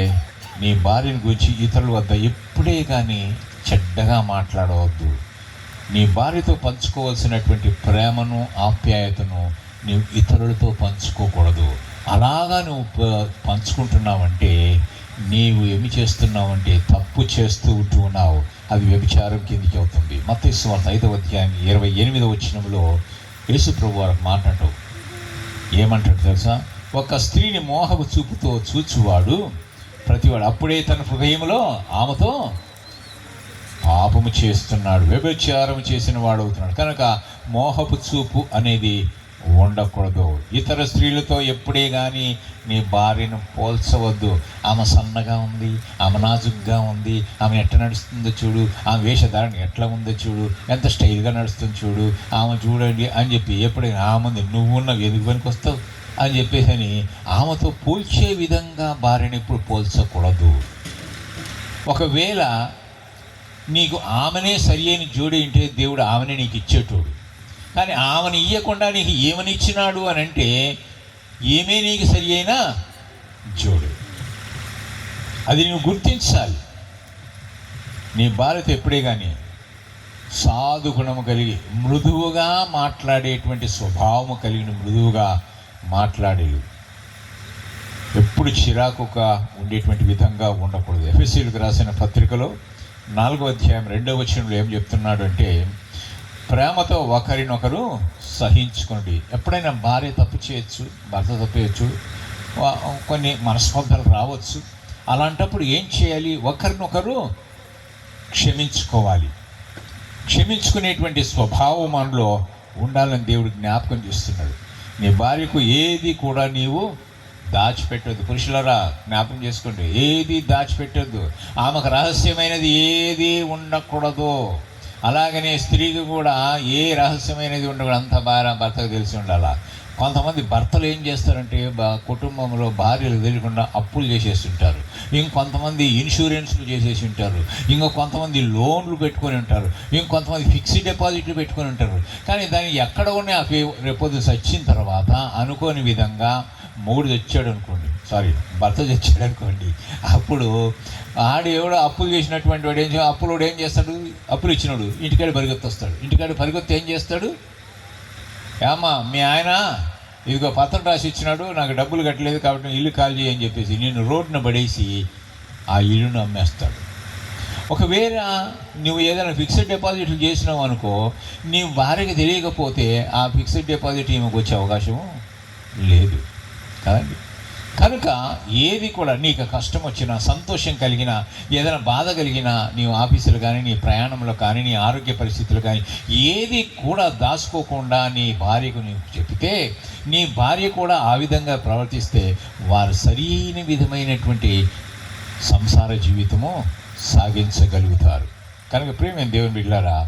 నీ భార్యను గురించి ఇతరుల వద్ద ఎప్పుడే కానీ చెడ్డగా మాట్లాడవద్దు. నీ భార్యతో పంచుకోవాల్సినటువంటి ప్రేమను, ఆప్యాయతను నీవు ఇతరులతో పంచుకోకూడదు. అలాగా నువ్వు పంచుకుంటున్నావంటే నీవు ఏమి చేస్తున్నావంటే తప్పు చేస్తూ ఉంటున్నావు. అది వ్యభిచారం కిందికి అవుతుంది. మత్తయి సువార్త 5వ అధ్యాయం 28వ వచనంలో యేసు ప్రభువు వారు మాట్లాడటం ఏమంటాడు తెలుసా? ఒక స్త్రీని మోహపు చూపుతో చూచువాడు ప్రతివాడు అప్పుడే తన హృదయంలో ఆమెతో పాపము చేస్తున్నాడు, వ్యభిచారం చేసిన వాడు అవుతున్నాడు. కనుక మోహపు చూపు అనేది ఉండకూడదు. ఇతర స్త్రీలతో ఎప్పుడే కానీ నీ భార్యను పోల్చవద్దు. ఆమె సన్నగా ఉంది, ఆమె నాజుగ్గా ఉంది, ఆమె ఎట్లా నడుస్తుందో చూడు, ఆమె వేషధారణ ఎట్లా ఉందో చూడు, ఎంత స్టైల్గా నడుస్తుందో చూడు, ఆమె చూడండి అని చెప్పి ఎప్పుడైనా ఆమె నువ్వున్న ఎదుగు పనికి వస్తావు అని చెప్పేసి అని ఆమెతో పోల్చే విధంగా భార్యను ఇప్పుడు పోల్చకూడదు. ఒకవేళ నీకు ఆమెనే సరి అయిన జోడి ఉంటే దేవుడు ఆమెనే నీకు ఇచ్చేటోడు. కానీ ఆమెను ఇయ్యకుండా నీకు ఏమని ఇచ్చినాడు అని అంటే ఏమే నీకు సరి అయిన జోడు. అది నువ్వు గుర్తించాలి. నీ భార్యతో ఎప్పుడే కానీ సాధు గుణము కలిగి మృదువుగా మాట్లాడేటువంటి స్వభావము కలిగిన మృదువుగా మాట్లాడేది, ఎప్పుడు చిరాకుగా ఉండేటువంటి విధంగా ఉండకూడదు. ఎఫెసీయులకు రాసిన పత్రికలో 4వ అధ్యాయం 2వ వచనంలో ఏం చెప్తున్నాడు అంటే, ప్రేమతో ఒకరినొకరు సహించుకోండి. ఎప్పుడైనా భార్య తప్పు చేయొచ్చు, భర్త తప్పు చేయొచ్చు, కొన్ని మనస్పర్ధలు రావచ్చు. అలాంటప్పుడు ఏం చేయాలి? ఒకరినొకరు క్షమించుకోవాలి. క్షమించుకునేటువంటి స్వభావం మనలో ఉండాలని దేవుడు జ్ఞాపకం చేస్తున్నాడు. నీ భార్యకు ఏది కూడా నీవు దాచిపెట్టద్దు. పురుషులరా జ్ఞాపకం చేసుకోండి, ఏది దాచిపెట్టద్దు. ఆమెకు రహస్యమైనది ఏది ఉండకూడదు. అలాగనే స్త్రీకి కూడా ఏ రహస్యమైనది ఉండకూడదు. అంత భర్తకు తెలిసి ఉండాలా. కొంతమంది భర్తలు ఏం చేస్తారంటే కుటుంబంలో భార్యలు తెలియకుండా అప్పులు చేసేస్తుంటారు, ఇంకొంతమంది ఇన్సూరెన్స్లు చేసేసి ఉంటారు, కొంతమంది లోన్లు పెట్టుకొని ఉంటారు, ఇంకొంతమంది ఫిక్స్డ్ డిపాజిట్లు పెట్టుకొని ఉంటారు. కానీ దాన్ని ఎక్కడ ఉన్నాయి రేపొద్దు చచ్చిన తర్వాత అనుకోని విధంగా మూడు తెచ్చాడు అనుకోండి, భర్త తెచ్చాడు అనుకోండి, అప్పుడు ఎవడో అప్పులు చేసినటువంటి వాడు అప్పులోడు ఏం చేస్తాడు? అప్పులు ఇచ్చినాడు ఇంటికాడ పరిగెత్తి వస్తాడు. ఇంటికాడ పరిగెత్తి ఏం చేస్తాడు? ఏమ్మా మీ ఆయన ఇదిగో పత్రం రాసి ఇచ్చినాడు, నాకు డబ్బులు కట్టలేదు కాబట్టి ఇల్లు ఖాళీ అని చెప్పేసి నేను రోడ్డున పడేసి ఆ ఇల్లును అమ్మేస్తాడు. ఒకవేళ నువ్వు ఏదైనా ఫిక్స్డ్ డిపాజిట్లు చేసినావు అనుకో, నీ భార్యకి తెలియకపోతే ఆ ఫిక్స్డ్ డిపాజిట్ ఈమెకు వచ్చే అవకాశం లేదు కదండి. కనుక ఏది కూడా నీకు కష్టం వచ్చినా, సంతోషం కలిగినా, ఏదైనా బాధ కలిగినా, నీవు ఆఫీసులు కానీ, నీ ప్రయాణంలో కానీ, నీ ఆరోగ్య పరిస్థితులు కానీ ఏది కూడా దాచుకోకుండా నీ భార్యకు నీవు చెప్తే, నీ భార్య కూడా ఆ విధంగా ప్రవర్తిస్తే వారు సరైన విధమైనటువంటి సంసార జీవితము సాగించగలుగుతారు. కనుక ప్రియమైన దేవుని బిడ్డలారా,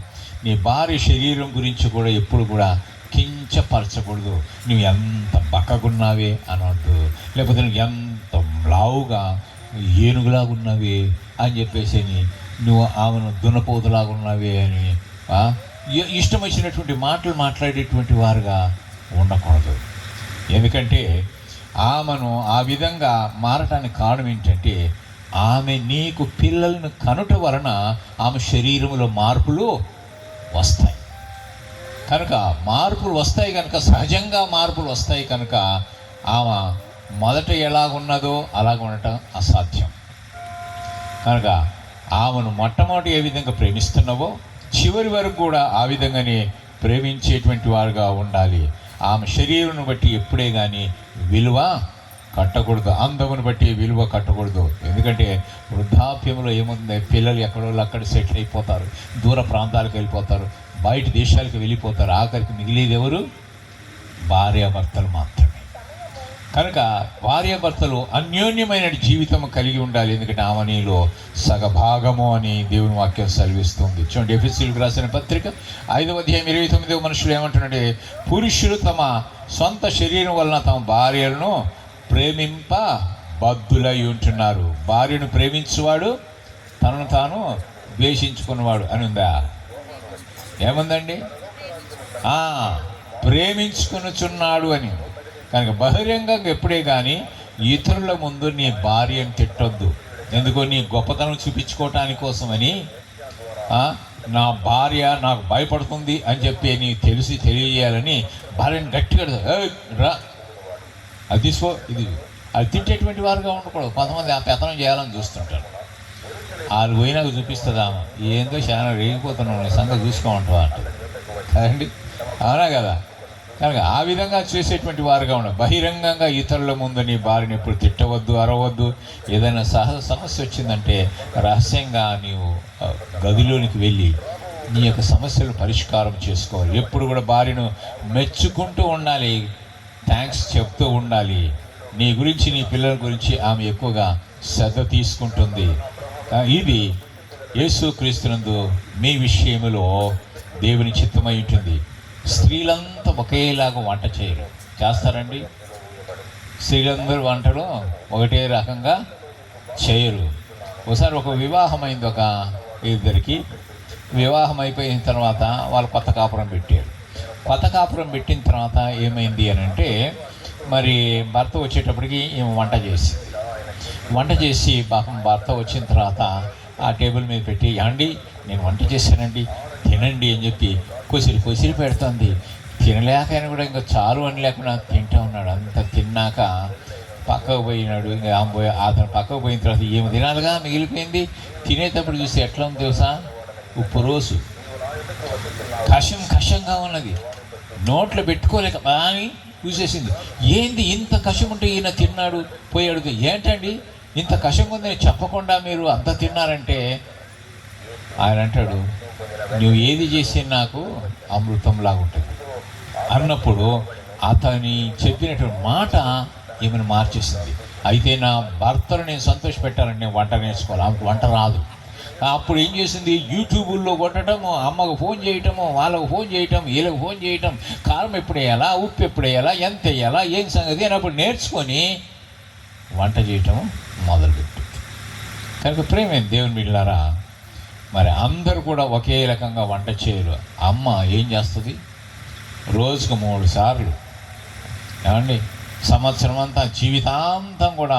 నీ భార్య శరీరం గురించి కూడా ఎప్పుడు కూడా కించపరచకూడదు. నువ్వు ఎంత బక్కగున్నావే అనొద్దు, లేకపోతే నువ్వు ఎంత లావుగా ఏనుగులాగా ఉన్నావే అని చెప్పేసి నువ్వు ఆమెను దున్నపోతులాగా ఉన్నావే అని ఇష్టం వచ్చినటువంటి మాటలు మాట్లాడేటువంటి వారుగా ఉండకూడదు. ఎందుకంటే ఆమెను ఆ విధంగా మారటానికి కారణం ఏంటంటే, ఆమె నీకు పిల్లలను కనుట వలన ఆమె శరీరంలో మార్పులు వస్తాయి. కనుక మార్పులు వస్తాయి కనుక, సహజంగా మార్పులు వస్తాయి కనుక ఆమె మొదట ఎలాగున్నదో అలాగ ఉండటం అసాధ్యం. కనుక ఆమెను మొట్టమొదటి ఏ విధంగా ప్రేమిస్తున్నావో చివరి వరకు కూడా ఆ విధంగానే ప్రేమించేటువంటి వారుగా ఉండాలి. ఆమె శరీరం బట్టి ఎప్పుడే కానీ విలువ కట్టకూడదు, అందమును బట్టి విలువ కట్టకూడదు. ఎందుకంటే వృద్ధాప్యంలో ఏముంది, పిల్లలు ఎక్కడో అక్కడ సెటిల్ అయిపోతారు, దూర ప్రాంతాలకు వెళ్ళిపోతారు, బయట దేశాలకు వెళ్ళిపోతారు. ఆఖరికి మిగిలేది ఎవరు? భార్యాభర్తలు మాత్రమే. కనుక భార్యాభర్తలు అన్యోన్యమైన జీవితం కలిగి ఉండాలి. ఎందుకంటే ఆమె నీలో సగభాగము అని దేవుని వాక్యం సెలవిస్తుంది. చూడండి, ఎఫెసీయులకు రాసిన పత్రిక 5వ అధ్యాయం 29వ మనుషులు ఏమంటున్నాడే, పురుషులు తమ సొంత శరీరం వలన తమ భార్యలను ప్రేమింప బద్ధులై ఉంటున్నారు. భార్యను ప్రేమించువాడు తనను తాను ద్వేషించుకున్నవాడు అని ఉందా? ఏముందండి? ప్రేమించుకొనుచున్నాడు అని. కనుక బహిరంగంగా ఎప్పుడే కానీ ఇతరుల ముందు నీ భార్యను తిట్టొద్దు. ఎందుకో నీ గొప్పతనం చూపించుకోవటానికి కోసమని నా భార్య నాకు భయపడుతుంది అని చెప్పి నీ తెలియజేయాలని భార్యను గట్టిగా రా అది తీసుకో, అది తిట్టేటువంటి వారుగా ఉండకూడదు. కొంతమంది ఆ పెత్తనం చేయాలని చూస్తుంటారు. వాళ్ళు పోయినాక చూపిస్తుందా, ఏందో చాలా రేగిపోతున్నావు, నీ సంగతి చూసుకోమంటావా అంట కదండి. అవునా కదా? కనుక ఆ విధంగా చేసేటువంటి వారుగా ఉండాలి. బహిరంగంగా ఇతరుల ముందు నీ భార్యని ఎప్పుడు తిట్టవద్దు, అరవద్దు. ఏదైనా సహజ సమస్య వచ్చిందంటే రహస్యంగా నీవు గదిలోనికి వెళ్ళి నీ యొక్క సమస్యలు పరిష్కారం చేసుకోవాలి. ఎప్పుడు కూడా భార్యను మెచ్చుకుంటూ ఉండాలి, థ్యాంక్స్ చెప్తూ ఉండాలి. నీ గురించి, నీ పిల్లల గురించి ఆమె ఎక్కువగా శ్రద్ధ తీసుకుంటుంది. ఇది యేసుక్రీస్తునందు మీ విషయంలో దేవుని చిత్తమై ఉంటుంది. స్త్రీలంతా ఒకేలాగా వంట చేయరు, చేస్తారండి? స్త్రీలందరూ వంటలు ఒకటే రకంగా చేయరు. ఒకసారి ఒక వివాహం అయింది, ఒక ఇద్దరికి వివాహం అయిపోయిన తర్వాత వాళ్ళు కొత్త కాపురం పెట్టారు. కొత్త కాపురం పెట్టిన తర్వాత ఏమైంది అని అంటే, మరి భర్త వచ్చేటప్పటికి ఈమె వంట చేసి పాపం భర్త వచ్చిన తర్వాత ఆ టేబుల్ మీద పెట్టి, యాండి నేను వంట చేశానండి తినండి అని చెప్పి కొసిరి పెడుతుంది. తినలేక ఆయన కూడా ఇంకా చాలు అని లేకుండా తింటూ ఉన్నాడు. అంత తిన్నాక పక్కకు పోయినాడు. ఇంకా అతను పక్కకు పోయిన తర్వాత ఏమి తినాలిగా మిగిలిపోయింది. తినేటప్పుడు చూసి ఎట్లా ఉంది తెలుసా? ఉప్పు రోజు కషంగా ఉన్నది, నోట్లో పెట్టుకోలేక అని చూసేసింది. ఏంది ఇంత కషం ఉంటే ఈయన తిన్నాడు పోయాడు, ఏంటండి ఇంత కషం ఉందని చెప్పకుండా మీరు అంత తిన్నారంటే, ఆయన అంటాడు, నువ్వు ఏది చేసి నాకు అమృతంలాగా ఉంటుంది అన్నప్పుడు అతని చెప్పినటువంటి మాట ఏమైనా మార్చేసింది. అయితే నా భర్తను నేను సంతోషపెట్టాలని నేను వంట నేర్చుకోవాలి, ఆమెకు వంట రాదు. అప్పుడు ఏం చేసింది, యూట్యూబుల్లో కొట్టడము, అమ్మకు ఫోన్ చేయటము, వాళ్ళకు ఫోన్ చేయటం, వీళ్ళకు ఫోన్ చేయటం, కారం ఎప్పుడు వేయాలా, ఉప్పు ఎప్పుడు వేయాలా, ఎంత వేయాలా, ఏం సంగతి అని అప్పుడు నేర్చుకొని వంట చేయటం మొదలుపెట్టింది. కనుక ప్రేమేంటి దేవుని బిడ్డలారా, మరి అందరూ కూడా ఒకే రకంగా వంట చేయరు. అమ్మ ఏం చేస్తుంది, రోజుకు 3 సార్లు ఏమండి సంవత్సరం అంతా జీవితాంతం కూడా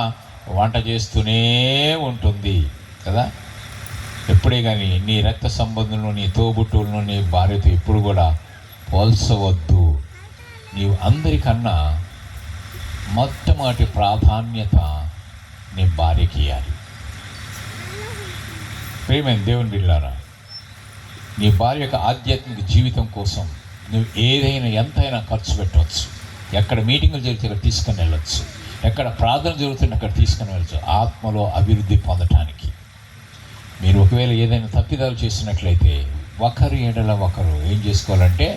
వంట చేస్తూనే ఉంటుంది కదా. ఎప్పుడే కానీ నీ రక్త సంబంధులను, నీ తోబుట్టువులను నీ భార్యతో ఎప్పుడు కూడా పోల్చవద్దు. నీవు అందరికన్నా మొట్టమొదటి ప్రాధాన్యత నీ భార్యకి ఇవ్వాలి. ప్రేమైన దేవుని బిడ్డలారా, నీ భార్య యొక్క ఆధ్యాత్మిక జీవితం కోసం నువ్వు ఏదైనా ఎంతైనా ఖర్చు పెట్టవచ్చు. ఎక్కడ మీటింగులు జరిగితే అక్కడ తీసుకుని వెళ్ళచ్చు, ఎక్కడ ప్రార్థన జరుగుతుంటే అక్కడ తీసుకుని వెళ్ళచ్చు, ఆత్మలో అభివృద్ధి పొందటానికి. మీరు ఒకవేళ ఏదైనా తప్పిదాలు చేసినట్లయితే ఒకరి ఎడల ఒకరు ఏం చేసుకోవాలంటే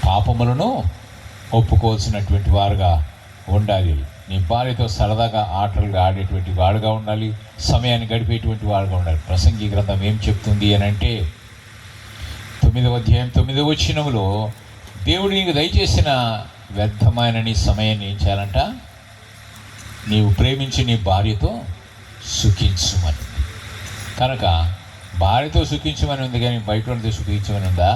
పాపములను ఒప్పుకోవాల్సినటువంటి వారుగా ఉండాలి. నీ భార్యతో సరదాగా ఆటలు ఆడేటువంటి వాడుగా ఉండాలి, సమయాన్ని గడిపేటువంటి వాడుగా ఉండాలి. ప్రసంగి గ్రంథం ఏం చెప్తుంది అని అంటే 9వ అధ్యాయం 9వ వచనంలో, దేవుడు నీకు దయచేసిన వ్యర్థమైన నీ సమయాన్ని ఏం చేయాలంట, నీవు ప్రేమించి నీ భార్యతో సుఖించుమని. కనుక భార్యతో సుఖించమని ఉంది, కానీ బయట వాళ్ళతో సుఖించమని ఉందా?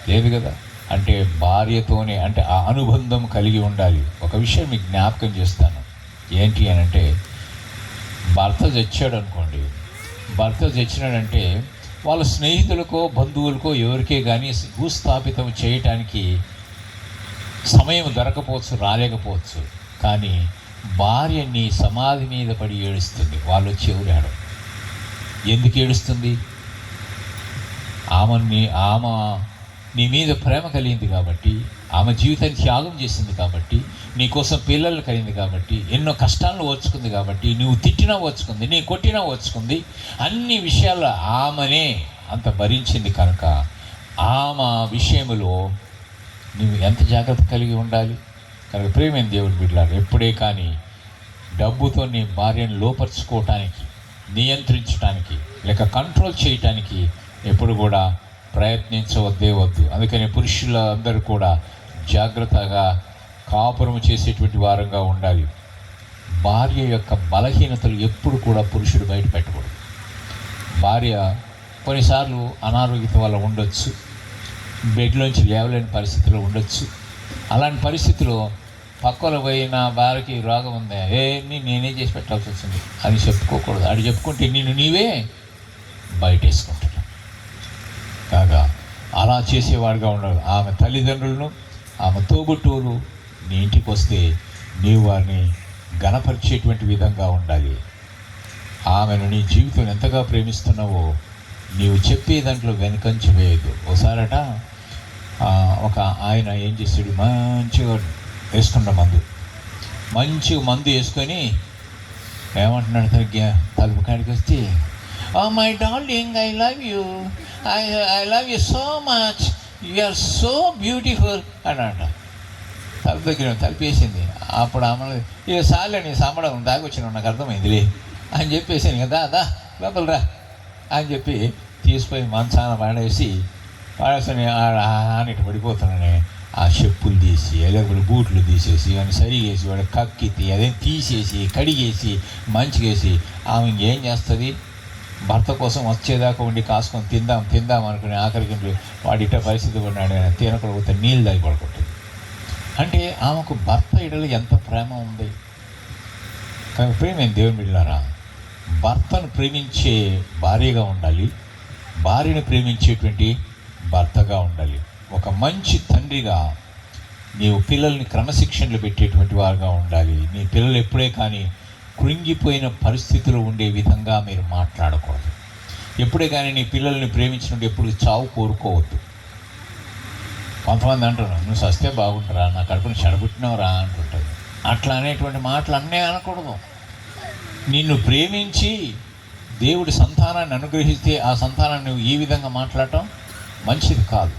లేదు కదా. అంటే భార్యతోనే, అంటే ఆ అనుబంధం కలిగి ఉండాలి. ఒక విషయం మీకు జ్ఞాపకం చేస్తాను, ఏంటి అని అంటే, భర్త చచ్చాడు అనుకోండి, భర్త చచ్చినాడంటే వాళ్ళ స్నేహితులకో బంధువులకో ఎవరికే కానీ భూస్థాపితం చేయటానికి సమయం దొరకపోవచ్చు, రాలేకపోవచ్చు. కానీ భార్య నీ సమాధి మీద పడి ఏడుస్తుంది. వాళ్ళు వచ్చి ఎవరాడు, ఎందుకు ఏడుస్తుంది? ఆమె నీ మీద ప్రేమ కలిగింది కాబట్టి, ఆమె జీవితాన్ని త్యాగం చేసింది కాబట్టి, నీ కోసం పిల్లలు కలిగింది కాబట్టి, ఎన్నో కష్టాలను ఓర్చుకుంది కాబట్టి, నువ్వు తిట్టినా ఓర్చుకుంది, నీ కొట్టినా ఓర్చుకుంది, అన్ని విషయాల్లో ఆమెనే అంత భరించింది. కనుక ఆమె విషయంలో నువ్వు ఎంత జాగ్రత్త కలిగి ఉండాలి. కనుక ప్రేమైన దేవుని బిడ్డలారా, ఎప్పుడే కానీ డబ్బుతో నీ భార్యను లోపరుచుకోవటానికి, నియంత్రించడానికి, లేక కంట్రోల్ చేయటానికి ఎప్పుడు కూడా ప్రయత్నించవద్దే వద్దు. అందుకని పురుషులందరూ కూడా జాగ్రత్తగా కాపురం చేసేటువంటి వారంగా ఉండాలి. భార్య యొక్క బలహీనతలు ఎప్పుడు కూడా పురుషుడు బయట పెట్టకూడదు. భార్య కొన్నిసార్లు అనారోగ్యత వల్ల ఉండొచ్చు, బెడ్లోంచి లేవలేని పరిస్థితిలో ఉండొచ్చు. అలాంటి పరిస్థితిలో పక్కలో పోయిన భార్యకి రోగం ఉందా, నేనే చేసి పెట్టాల్సి వచ్చింది అని చెప్పుకోకూడదు. అది చెప్పుకుంటే నిన్ను నీవే బయటేసుకుంటున్నావు. కాగా అలా చేసేవాడుగా ఉండాలి. ఆమె తల్లిదండ్రులను, ఆమె తోబుట్టువులు నీ ఇంటికి వస్తే నీవు వారిని ఘనపరిచేటువంటి విధంగా ఉండాలి. ఆమెను నీ జీవితం ఎంతగా ప్రేమిస్తున్నావో నీవు చెప్పే దాంట్లో వెనుకంచి వేయదు. ఒకసారట ఒక ఆయన ఏం చేశాడు, మంచిగా వేసుకున్న మంచిగా మందు వేసుకొని ఏమంటున్నాడు, తలుపు కాడికి వస్తే, my darling, I love you, I love you so much, you are so beautiful అని అంట. తలుపు దగ్గర తలుపేసింది. అప్పుడు ఆమె, ఇక సార్లే నీ సంబడం దాకొచ్చిన నాకు అర్థమైందిలే అని చెప్పేసాను కదా, దా లోపల రా అని చెప్పి తీసుకొని మంచాన పాడేసి ఆనిటి పడిపోతున్నానే. ఆ చెప్పులు తీసి, లేకపోతే బూట్లు తీసేసి, అని సరిగేసి, వాడు కక్కితి అదేం తీసేసి కడిగేసి మంచిగేసి, ఆమె ఇంకేం చేస్తుంది, భర్త కోసం వచ్చేదాకా ఉండి కాసుకొని తిందాం అనుకుని ఆఖరికి వాడిట పరిస్థితి పడినాడు. తినకపోతే నీళ్ళు దాగి పడుకుంటుంది. అంటే ఆమెకు భర్త ఇడలో ఎంత ప్రేమ ఉంది. కానీ ప్రేమ దేవుని బిడ్డలారా, భర్తను ప్రేమించే భార్యగా ఉండాలి, భార్యను ప్రేమించేటువంటి భర్తగా ఉండాలి. ఒక మంచి తండ్రిగా నీవు పిల్లల్ని క్రమశిక్షణలు పెట్టేటువంటి వారుగా ఉండాలి. నీ పిల్లలు ఎప్పుడే కానీ కృంగిపోయిన పరిస్థితులు ఉండే విధంగా మీరు మాట్లాడకూడదు. ఎప్పుడే కానీ నీ పిల్లల్ని ప్రేమించినట్టు ఎప్పుడు చావు కోరుకోవద్దు. కొంతమంది అంటున్నారు, నువ్వు సస్తే బాగుంటారా, నా కడుపుని చెడబుట్టినవరా అంటుంటుంది. అట్లా అనేటువంటి మాటలు అన్నీ అనకూడదు. నిన్ను ప్రేమించి దేవుడి సంతానాన్ని అనుగ్రహిస్తే ఆ సంతానాన్ని నువ్వు ఈ విధంగా మాట్లాడటం మంచిది కాదు.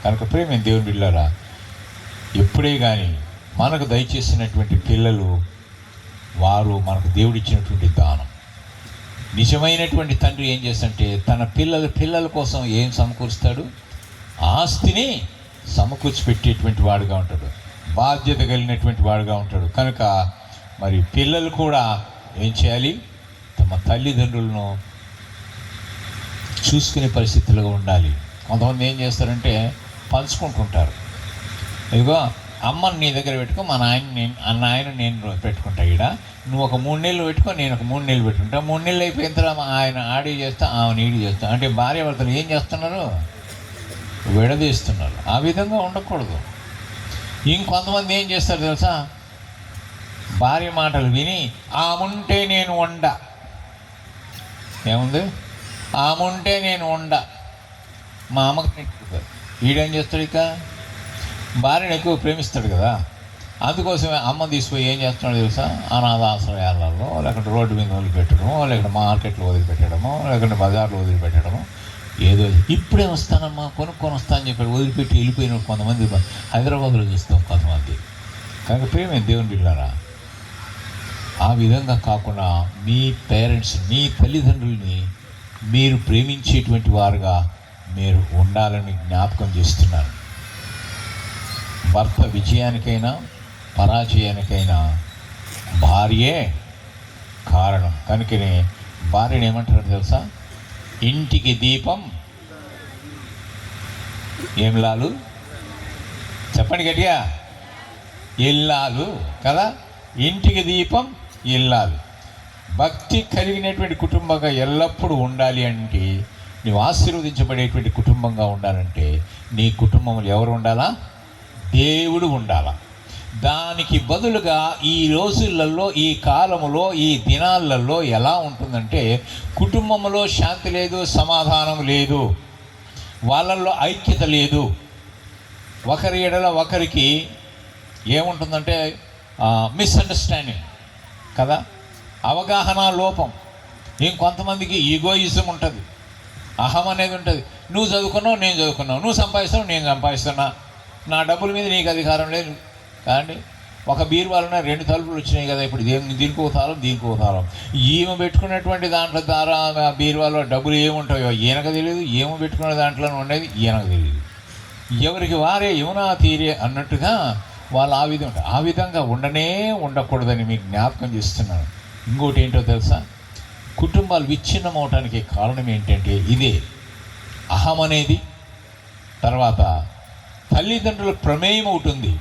కనుక ప్రేమ దేవుని బిడ్డలారా, ఎప్పుడే కానీ మనకు దయచేసినటువంటి పిల్లలు వారు మనకు దేవుడిచ్చినటువంటి దానం. నిజమైనటువంటి తండ్రి ఏం చేస్తాడంటే తన పిల్లల కోసం ఏం సమకూరుస్తాడు, ఆస్తిని సమకూర్చి పెట్టేటువంటి వాడుగా ఉంటాడు, బాధ్యత కలిగినటువంటి వాడుగా ఉంటాడు. కనుక మరి పిల్లలు కూడా ఏం చేయాలి, తమ తల్లిదండ్రులను చూసుకునే పరిస్థితుల్లో ఉండాలి. కొంతమంది ఏం చేస్తారంటే పంచుకుంటుంటారు. ఇదిగో అమ్మని నీ దగ్గర పెట్టుకో, మా నాయన నేను పెట్టుకుంటా, ఈడ నువ్వు ఒక 3 నెలలు పెట్టుకో, నేను ఒక 3 నెలలు పెట్టుకుంటా. 3 నెలలు అయిపోయిన తర్వాత ఆయన ఆడి చేస్తా, ఆమె ఈడి చేస్తా. అంటే భార్యాభర్తలు ఏం చేస్తున్నారు, విడదీస్తున్నారు. ఆ విధంగా ఉండకూడదు. ఇంకొంతమంది ఏం చేస్తారు తెలుసా, భార్య మాటలు విని ఆముంటే నేను వండ, ఏముంది, ఆముంటే నేను వండ, మా అమ్మకి తింటాడు. ఈడేం చేస్తాడు, ఇక భార్యను ఎక్కువ ప్రేమిస్తాడు కదా, అందుకోసమే అమ్మ తీసుకుపోయి ఏం చేస్తున్నాడు తెలుసా, అనాథాశ్రయాలలో, లేకుంటే రోడ్డు మీద వదిలిపెట్టడము, లేకుంటే మార్కెట్లో వదిలిపెట్టడము, లేకుంటే బజార్లో వదిలిపెట్టడము. ఏదో ఇప్పుడే వస్తానమ్మా, కొనుక్కొని వస్తా అని చెప్పి వదిలిపెట్టి వెళ్ళిపోయిన కొంతమంది హైదరాబాద్లో చూస్తాం కొంతమంది. కనుక ప్రేమే దేవుని బిడ్డలారా, ఆ విధంగా కాకుండా మీ పేరెంట్స్, మీ తల్లిదండ్రుల్ని మీరు ప్రేమించేటువంటి వారుగా మీరు ఉండాలని జ్ఞాపకం చేస్తున్నాను. భర్త విజయానికైనా పరాజయానికైనా భార్యే కారణం. కనుకనే భార్యను ఏమంటారు తెలుసా, ఇంటికి దీపం ఏం లాలు, చెప్పండి గట్టిగా, ఇల్లాలు కదా. ఇంటికి దీపం ఇల్లాలు. భక్తి కలిగినటువంటి కుటుంబంగా ఎల్లప్పుడూ ఉండాలి అంటే, నువ్వు ఆశీర్వదించబడేటువంటి కుటుంబంగా ఉండాలంటే నీ కుటుంబంలో ఎవరు ఉండాలా, దేవుడు ఉండాలా. దానికి బదులుగా ఈ రోజులలో, ఈ కాలములో, ఈ దినాలలో ఎలా ఉంటుందంటే కుటుంబంలో శాంతి లేదు, సమాధానం లేదు, వాళ్ళల్లో ఐక్యత లేదు. ఒకరి ఎడల ఒకరికి ఏముంటుందంటే మిస్అండర్స్టాండింగ్ కదా, అవగాహన లోపం. ఇంకొంతమందికి ఈగోయిజం ఉంటుంది, అహం అనేది ఉంటుంది. నువ్వు చదువుకున్నావు, నేను చదువుకున్నావు, నువ్వు సంపాదిస్తున్నావు, నేను సంపాదిస్తున్నా, నా డబ్బుల మీద నీకు అధికారం లేదు. కానీ ఒక బీరువాలనే 2 తలుపులు వచ్చినాయి కదా, ఇప్పుడు దీనికి ఒక తాళం, దీనికి ఒక తాళం. ఈమె పెట్టుకున్నటువంటి దాంట్లో ద్వారా బీరువాలో డబ్బులు ఏముంటాయో ఈయనకు తెలియదు, ఏమో పెట్టుకునే దాంట్లో ఉండేది ఈయనకు తెలియదు. ఎవరికి వారే యమునా తీరే అన్నట్టుగా వాళ్ళు ఆ విధంగా ఉండకూడదని మీకు జ్ఞాపకం చేస్తున్నాను. ఇంకోటి ఏంటో తెలుసా, కుటుంబాలు విచ్ఛిన్నం అవటానికి కారణం ఏంటంటే ఇదే అహం అనేది. తర్వాత తల్లిదండ్రుల ప్రమేయం అవుతుంది.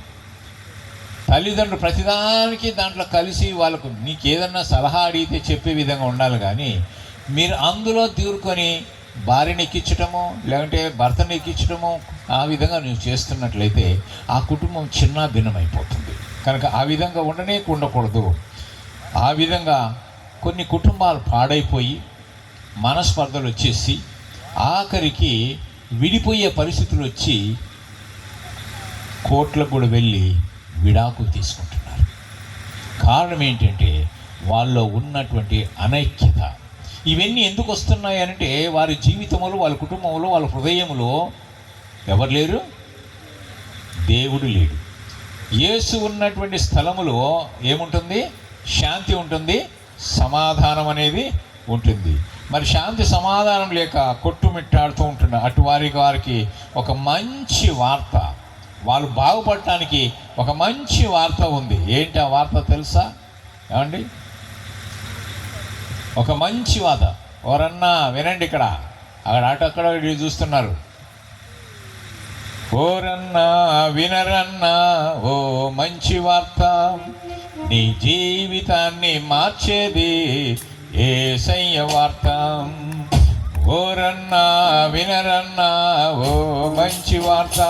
తల్లిదండ్రులు ప్రతిదానికి దాంట్లో కలిసి వాళ్ళకు నీకు ఏదన్నా సలహా అడిగితే చెప్పే విధంగా ఉండాలి. కానీ మీరు అందులో దూరుకొని భార్యను ఎక్కించటము, లేదంటే భర్తను ఎక్కించటము, ఆ విధంగా నువ్వు చేస్తున్నట్లయితే ఆ కుటుంబం చిన్న భిన్నమైపోతుంది. కనుక ఆ విధంగా ఉండకూడదు. ఆ విధంగా కొన్ని కుటుంబాలు పాడైపోయి మనస్పర్ధలు వచ్చేసి ఆఖరికి విడిపోయే పరిస్థితులు వచ్చి కోర్టులకు కూడా వెళ్ళి విడాకులు తీసుకుంటున్నారు. కారణం ఏంటంటే వాళ్ళలో ఉన్నటువంటి అనైక్యత. ఇవన్నీ ఎందుకు వస్తున్నాయి అంటే వారి జీవితంలో, వాళ్ళ కుటుంబంలో, వాళ్ళ హృదయంలో ఎవరు లేరు? దేవుడు లేడు. యేసు ఉన్నటువంటి స్థలములో ఏముంటుంది? శాంతి ఉంటుంది, సమాధానం అనేది ఉంటుంది. మరి శాంతి సమాధానం లేక కొట్టుమిట్టాడుతూ ఉంటున్నారు. అటు వారికి ఒక మంచి వార్త, వాళ్ళు బాగుపడటానికి ఒక మంచి వార్త ఉంది. ఏంటి ఆ వార్త తెలుసా? ఏమండి, ఒక మంచి వార్త. ఎవరన్నా వినండి, ఇక్కడ అక్కడ చూస్తున్నారు. ఓరన్నా వినరన్నా ఓ మంచి వార్త, నీ జీవితాన్ని మార్చేది యేసయ్య వార్త. ఓరన్నా వినరన్నా ఓ మంచి వార్త,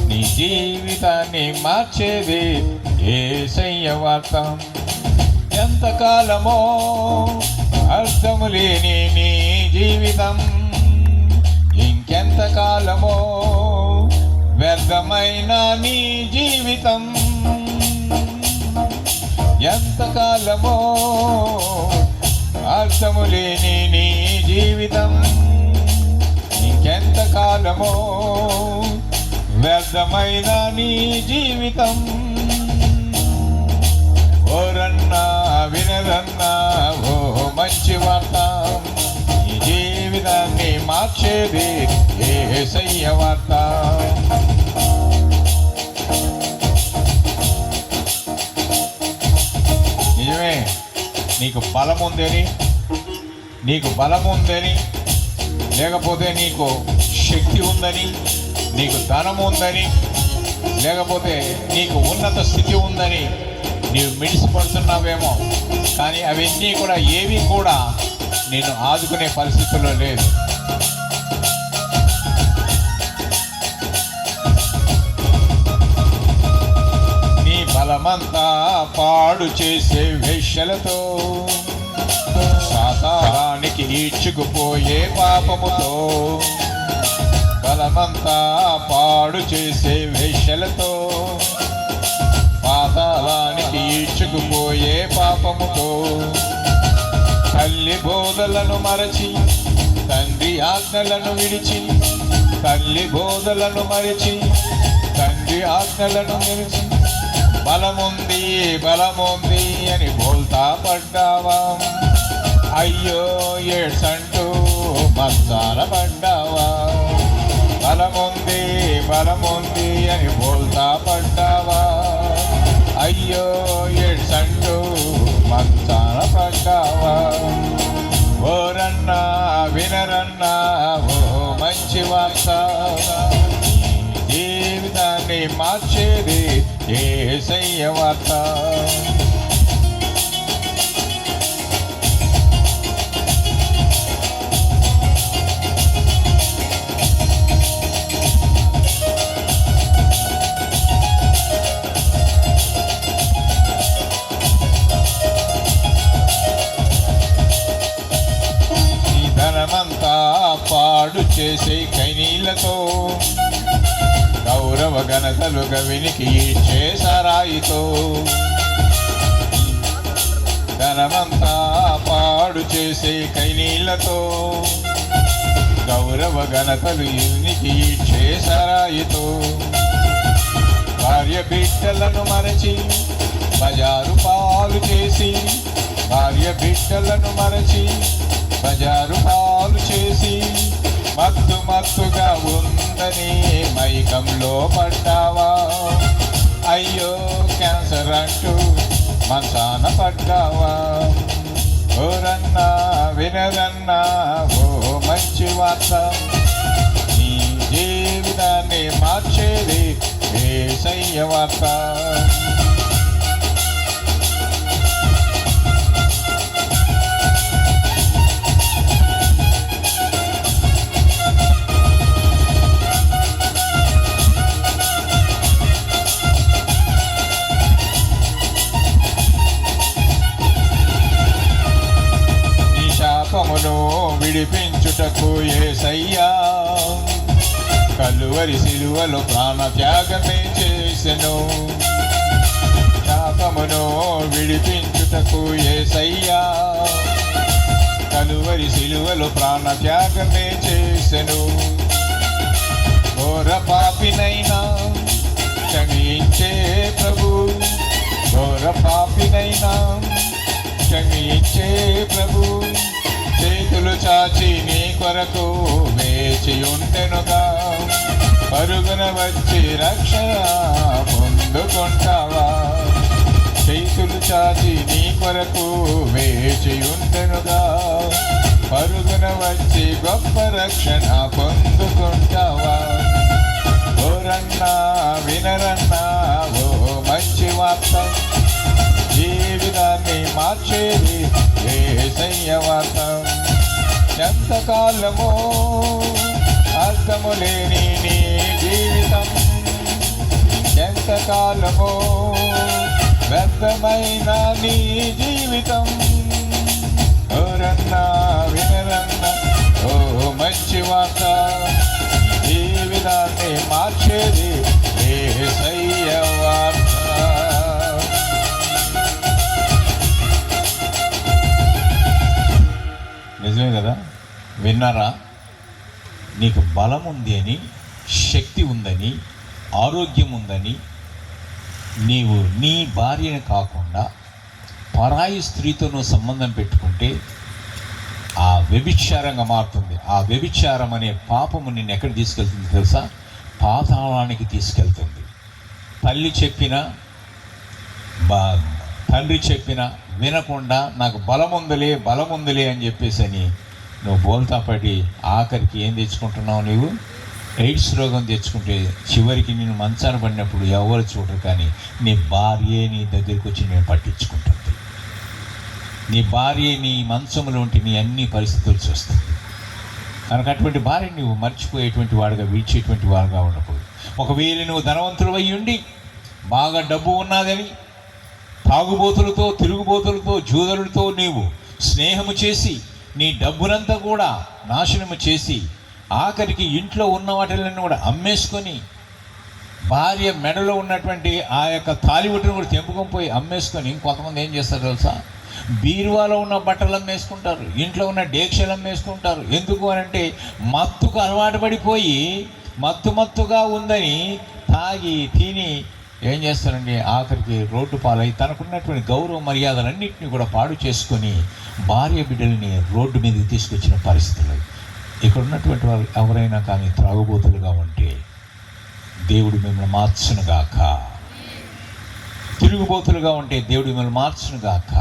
నీ జీవితాన్ని మార్చేది యేసయ్య వార్త. ఎంతకాలమో అర్థము లేని నీ జీవితం, ఇంకెంతకాలమో వ్యర్థమైన నీ జీవితం. ఎంతకాలమో అర్థము లేని నీ జీవితం, ఇంకెంతకాలమో వ్యర్థమైన నీ జీవితం. ఓరన్నా వినరన్నా ఓ మంచి వార్త, ఈ జీవితాన్ని మార్చేది యేసయ్య వార్త. నిజమే, నీకు బలం ఉందని, లేకపోతే నీకు శక్తి ఉందని, నీకు ధనం ఉందని, లేకపోతే నీకు ఉన్నత స్థితి ఉందని నీవు మిడిసిపడుతున్నావేమో. కానీ అవన్నీ కూడా ఏవి కూడా నిన్ను ఆదుకునే పరిస్థితుల్లో లేదు. నీ బలమంతా పాడు చేసే వేశ్యలతో, సాతానికి ఈడ్చుకుపోయే పాపముతో, బలమంతా పాడు చేసే వేశ్యలతో, పాతాళానికి ఈడ్చుకుపోయే పాపముతో, తల్లి బోధలను మరచి తండ్రి ఆజ్ఞలను విడిచి, తల్లి బోధలను మరచి తండ్రి ఆజ్ఞలను విడిచి, బలముంది అని బోల్తా పడ్డావా? అయ్యో ఏడ్సంటూ మంచాన పడ్డావా? బలముంది అని బోల్తా పడ్డావా? అయ్యో ఏడ్సంటూ మంచాన పడ్డావా? ఓరన్నా వినరన్నా ఓ మంచి వార్త, జీవితాన్ని మార్చేది యేసయ్య వార్త. ధనమంతా పాడు చేసే కైనీళ్లతో, గౌరవ ఘనతలు గవినికి ఇచ్చే సారాయితో, ధనమంతా పాడు చేసే కైనీళ్లతో, గౌరవ ఘనతలు ఇవినికి ఇచ్చే సారాయితో, భార్య బిడ్డలను మరచి బజారు పాలు చేసి, భార్య బిడ్డలను మరచి బజారు పాలు చేసి, మత్తుగా ఉందని మైకంలో పడ్డావా? అయ్యో క్యాన్సర్ అంటూ మంచాన పడ్డావా? ఓరన్నా వినరన్నా ఓ మంచి వార్త, నీ జీవితాన్ని మార్చేది యేసయ్య వార్త. విడిపించుటకు యేసయ్యా కలువరి సిలువలో ప్రాణ త్యాగమే చేసెను. శాపమును విడిపించుటకు యేసయ్యా కలువరి సిలువలో ప్రాణ త్యాగమే చేసెను. ఘోర పాపినైనా క్షమించే ప్రభు, ఘోర పాపినైనా క్షమించే ప్రభు, చేతులు చాచి నీ కొరకు వేచి ఉండెనుగా. పరుగున వచ్చి రక్షణ పొందుకుంటావా? చేతులు చాచి నీ కొరకు వేచి ఉండెనుగా. పరుగున వచ్చి గొప్ప రక్షణ పొందుకుంటావా? ఓరన్నా వినరన్నా ఓ మంచి వార్త, జీవితాన్ని మార్చేది యేసయ్య వార్త. ఎంతకాలమో అర్థము లేని నీ జీవితం, ఎంతకాలమో వ్యర్థమైన నీ జీవితం. ఓరన్నా వినరన్నా ఓ మంచి వార్త, జీవితాన్ని మార్చేది యేసయ్య వార్త. నిజమే కదా? విన్నారా? నీకు బలం ఉంది అని, శక్తి ఉందని, ఆరోగ్యం ఉందని నీవు నీ భార్యను కాకుండా పరాయి స్త్రీతో నువ్వు సంబంధం పెట్టుకుంటే ఆ వ్యభిచారంగా మారుతుంది. ఆ వ్యభిచారం అనే పాపము నిన్ను ఎక్కడ తీసుకెళ్తుంది తెలుసా? పాతాళానికి తీసుకెళ్తుంది. తల్లి చెప్పినా తండ్రి చెప్పినా వినకుండా నాకు బలం ఉందిలే అని చెప్పేసి నువ్వు బోల్తా పడి ఆఖరికి ఏం తెచ్చుకుంటున్నావు? నీవు ఎయిడ్స్ రోగం తెచ్చుకుంటే చివరికి నేను మంచాన పడినప్పుడు ఎవరు చూడరు, కానీ నీ భార్యే నీ దగ్గరికి వచ్చి నేను పట్టించుకుంటుంది. నీ భార్య నీ మంచంలో ఉంటే నీ అన్ని పరిస్థితులు చూస్తుంది. కనుక అటువంటి భార్య నువ్వు మర్చిపోయేటువంటి వాడుగా, విడిచేటువంటి వాడుగా ఉండకూడదు. ఒకవేళ నువ్వు ధనవంతులు అయ్యి ఉండి బాగా డబ్బు ఉన్నదని తాగుబోతులతో, తిరుగుబోతులతో, జూదరులతో నీవు స్నేహము చేసి నీ డబ్బునంతా కూడా నాశనము చేసి ఆఖరికి ఇంట్లో ఉన్న వాటిని కూడా అమ్మేసుకొని, భార్య మెడలో ఉన్నటువంటి ఆ యొక్క తాలిబొట్టును కూడా తెంపుకొని పోయి అమ్మేసుకొని, ఇంకొంతమంది ఏం చేస్తారు తెలుసా? బీరువాలో ఉన్న బట్టలు అమ్మేసుకుంటారు, ఇంట్లో ఉన్న డేక్షలు అమ్మేసుకుంటారు. ఎందుకు అని అంటే మత్తుకు అలవాటు పడిపోయి మత్తుగా ఉందని తాగి తిని ఏం చేస్తారండి, ఆఖరికి రోడ్డు పాలై తనకున్నటువంటి గౌరవ మర్యాదలన్నింటినీ కూడా పాడు చేసుకొని భార్య బిడ్డల్ని రోడ్డు మీదకి తీసుకొచ్చిన పరిస్థితులు. ఇక్కడ ఉన్నటువంటి వారు ఎవరైనా కానీ త్రాగుబోతులుగా ఉంటే దేవుడు మిమ్మల్ని మార్చునుగాక. తిరుగుబోతులుగా ఉంటే దేవుడు మిమ్మల్ని మార్చునుగాక.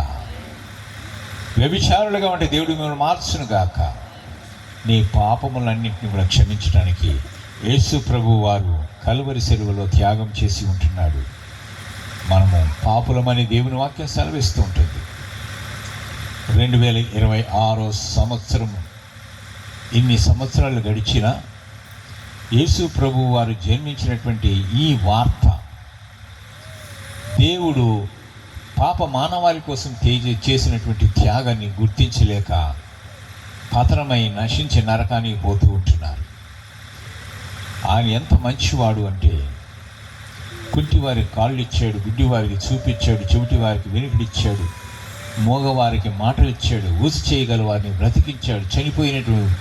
వ్యభిచారులుగా ఉంటే దేవుడు మిమ్మల్ని మార్చునుగాక. నీ పాపములన్నింటినీ కూడా క్షమించడానికి యేసు ప్రభు వారు కలువరి సిలువలో త్యాగం చేసి ఉంటున్నాడు. మనము పాపులమని దేవుని వాక్యం సెలవిస్తూ ఉంటుంది. 2026 సంవత్సరము ఇన్ని సంవత్సరాలు గడిచిన యేసు ప్రభు వారు జన్మించినటువంటి ఈ వార్త దేవుడు పాప మానవాళి కోసం చేసినటువంటి త్యాగాన్ని గుర్తించలేక పతనమై నశించి నరకానికి పోతూ ఉంటున్నారు. ఆయన ఎంత మంచివాడు అంటే కుంటివారికి కాళ్ళు ఇచ్చాడు, గుడ్డివారికి చూపించాడు, చెవిటి వారికి వినికిడిచ్చాడు, మోగవారికి మాటలు ఇచ్చాడు, ఊసి చేయగల వారిని బ్రతికించాడు, చనిపోయినటువంటి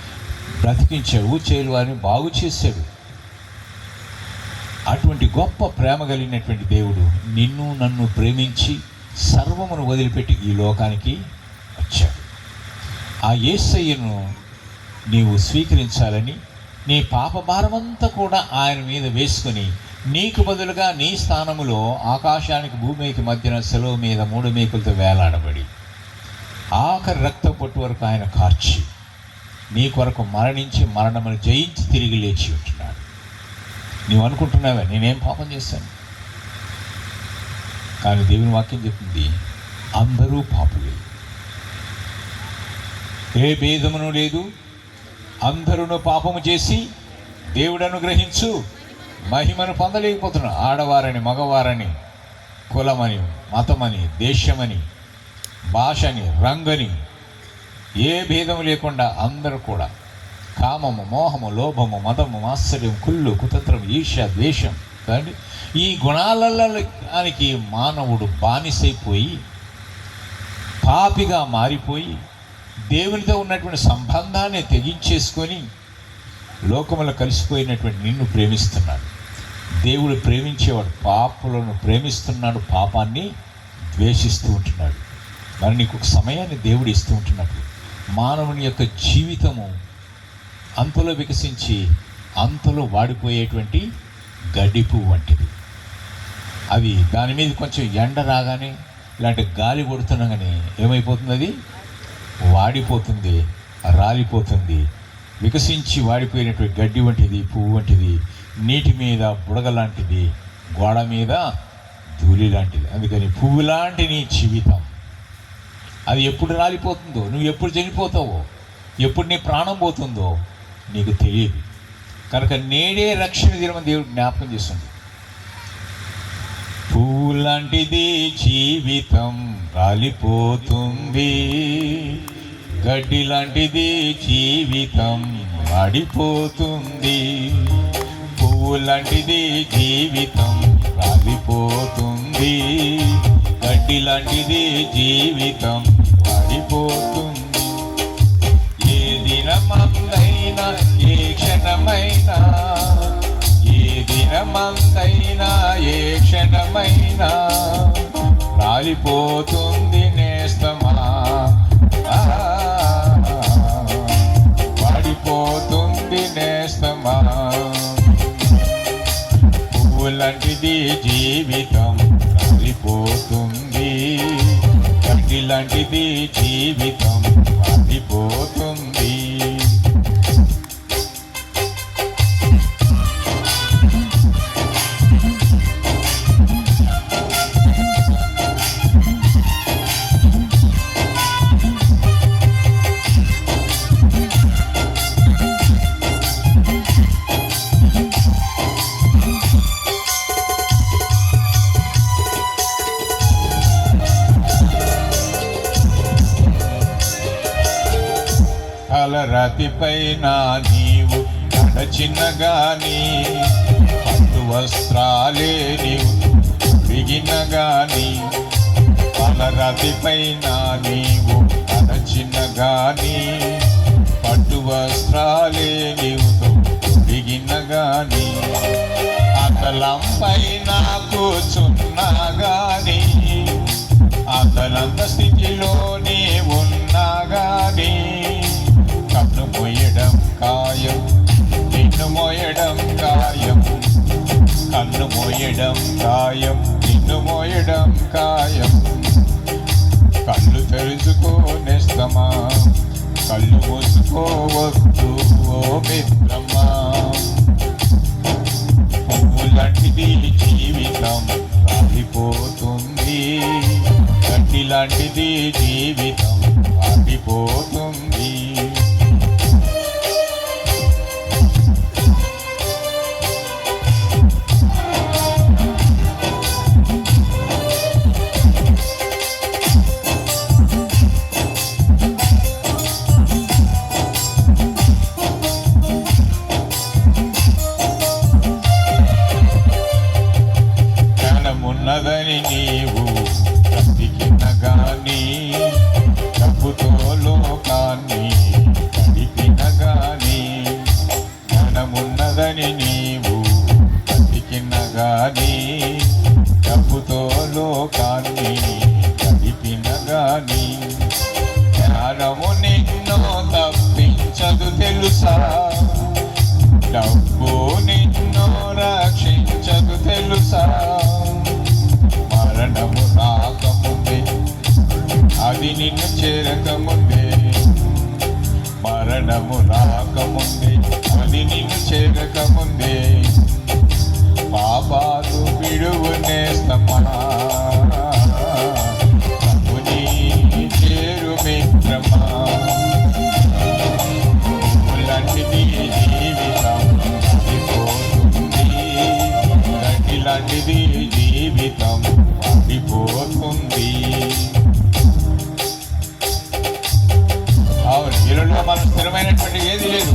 బ్రతికించాడు, ఊసి చేయగల వారిని బాగు చేశాడు. అటువంటి గొప్ప ప్రేమ కలిగినటువంటి దేవుడు నిన్ను నన్ను ప్రేమించి సర్వమును వదిలిపెట్టి ఈ లోకానికి వచ్చాడు. ఆ యేసయ్యను నీవు స్వీకరించాలని, నీ పాప భారమంతా కూడా ఆయన మీద వేసుకొని నీకు బదులుగా నీ స్థానములో ఆకాశానికి భూమికి మధ్యన సెలవు మీద 3 మేకులతో వేలాడబడి ఆఖరి రక్తం పొట్టు వరకు ఆయన కార్చి నీ కొరకు మరణించి మరణమును జయించి తిరిగి లేచి ఉంటున్నాడు. నీవు అనుకుంటున్నావా నేనేం పాపం చేశాను? కానీ దేవుని వాక్యం చెప్తుంది అందరూ పాపులే, ఏ భేదమును లేదు, అందరూ పాపము చేసి దేవుడు అనుగ్రహించు మహిమను పొందలేకపోతున్నారు. ఆడవారని, మగవారని, కులమని, మతమని, దేశమని, భాషని, రంగని ఏ భేదం లేకుండా అందరూ కూడా కామము, మోహము, లోభము, మదము, మాత్సర్యం, కుళ్ళు, కుతంత్రం, ఈర్ష్య, ద్వేషం. కానీ ఈ గుణాలకి మానవుడు బానిసైపోయి పాపిగా మారిపోయి దేవునితో ఉన్నటువంటి సంబంధాన్ని తెగించేసుకొని లోకములో కలిసిపోయినటువంటి నిన్ను ప్రేమిస్తున్నాడు. దేవుడు ప్రేమించేవాడు పాపులను ప్రేమిస్తున్నాడు, పాపాన్ని ద్వేషిస్తూ ఉంటున్నాడు. మరి నీకు ఒక సమయాన్ని దేవుడు ఇస్తూ ఉంటున్నప్పుడు మానవుని యొక్క జీవితము అంతలో వికసించి అంతలో వాడిపోయేటువంటి గడ్డి పువ్వు వంటిది. అవి దాని మీద కొంచెం ఎండ రాగానే ఇలాంటి గాలి కొడుతుండగానే ఏమైపోతుంది? అది వాడిపోతుంది, రాలిపోతుంది. వికసించి వాడిపోయినటువంటి గడ్డి వంటిది, పువ్వు వంటిది, నీటి మీద బుడగ లాంటిది, గోడ మీద ధూళి లాంటిది. అందుకని పువ్వు లాంటి నీ జీవితం అది ఎప్పుడు రాలిపోతుందో, నువ్వు ఎప్పుడు చనిపోతావో, ఎప్పుడు నీ ప్రాణం పోతుందో నీకు తెలియదు. కనుక నేడే రక్షణ దినమని దేవుడు జ్ఞాపకం చేస్తుంది. పువ్వు లాంటిది జీవితం రాలిపోతుంది, గడ్డి లాంటిది జీవితం వాడిపోతుంది. పువ్వు లాంటిది జీవితం రాలిపోతుంది, గడ్డి లాంటిది జీవితం వాడిపోతుంది. ఏ దినమందైనా, ఏ క్షణమైనా, ఏ దినమందైనా, ఏ క్షణమైనా రాలిపోతుంది నేస్తమా, వాడిపోతుంది నేస్తమా. పువ్వులాంటిది జీవితం రాలిపోతుంది, గడ్డి లాంటిది జీవితం వాడిపోతుంది. రాతిపైన నీవు నడచిన గాని, పట్టు వస్త్రాలే నీవు దిగిన గాని, రాతిపైన నీవు నడచిన గాని, పట్టు వస్త్రాలే నీవు దిగిన గాని, అతలంపైన కూర్చున్నా గాని, అతలంత స్థితిలోనే ఉన్నా గాని, కన్ను మోయడం ఖాయం, నిన్ను మోయడం ఖాయం, కన్ను మోయడం ఖాయం, నిన్ను మోయడం ఖాయం. కళ్ళు తెరుచుకోనేస్తమా, కళ్ళు మూసుకోవద్దు ఓ మిత్రమా. పువ్వులాంటిది జీవితం రాలిపోతుంది, గడ్డి లాంటిది జీవితం వాడిపోతుంది. ఉన్నదని నీవు బ్రతికిన గాని, డబ్బుతో లోకాన్ని గడిపిన గాని, జ్ఞానమున్నదని నీవు బ్రతికిన గాని, డబ్బుతో లోకాన్ని గడిపిన గాని, జ్ఞానము నిన్ను తప్పించదు తెలుసా, డబ్బు నిన్ను రక్షించదు తెలుసా. మరణము రాకముందే, అది నిన్ను చేరకముందే, మరణము రాకముందే, అది నిన్ను చేరకముందే, పాపాలు విడువు నేస్తమా, ప్రభుని చేరు మిత్రమా. లాంటిది జీవితం వాడిపోతుంది, గడ్డి లాంటిది జీవితం వాడిపోతుంది. అవును, వీళ్ళలో మనం స్థిరమైనటువంటి ఏది లేదు.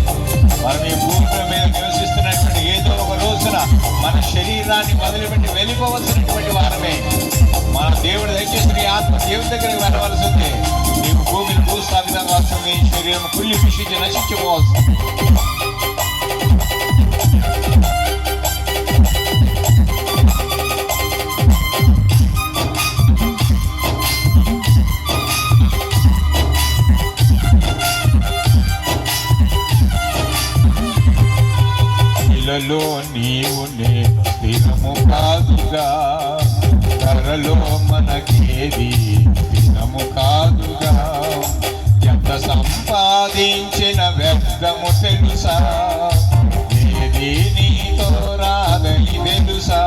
శరీరాన్ని మొదలుపెట్టి వెళ్ళిపోవలసినటువంటి వారమే. మన దేవుడు దయచేసి నీ ఆత్మ దేవుని దగ్గరికి వెళ్ళవలసిందే. నీవు భూమిని భూస్థాపితం కావాల్సింది, శరీరం కుళ్ళి పిషించి నశించిపోవాల్సింది. ఇలలో నీవు నేను స్థిరము కాదుగా, ధరలో మనకేది స్థిరము కాదుగా. ఎంత సంపాదించిన వ్యర్థము తెలుసా, ఏది నీతో రాదని తెలుసా.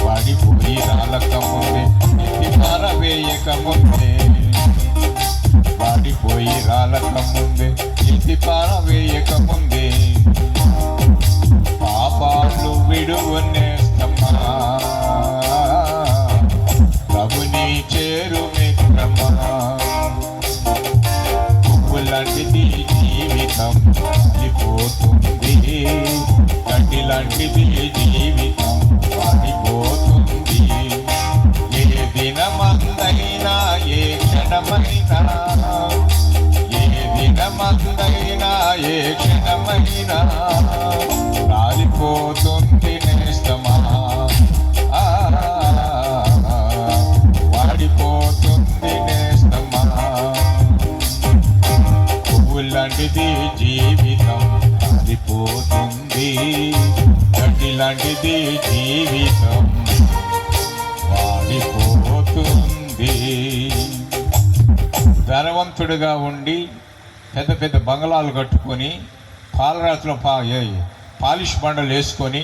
పడిపోయి రాలక ముందే, ఎత్తి పారవేయక ముందే, పడిపోయి రాలక ముందే, ఎత్తి పారవేయక ముందే. పాపాలు విడువనేస్తమా, ప్రభుని చేరు మిత్రమా. పువ్వులాంటిది జీవితం వాడిపోతుంది, గడ్డి లాంటిది జీవితం వాడిపోతుంది. ఏ దినమందైనా ఏ క్షణమైనా, ఏ దినమందైనా ఏ క్షణమైనా రాలిపోతుంది నేస్తమా, వాడిపోతుంది నేస్తమా. పువ్వులాంటిది జీవితం రాలిపోతుంది, గడ్డి లాంటిది జీవితం వాడిపోతుంది. ధనవంతుడిగా ఉండి పెద్ద పెద్ద బంగళాలు కట్టుకొని పాలరాతిలో పాలిష్ బండలు వేసుకొని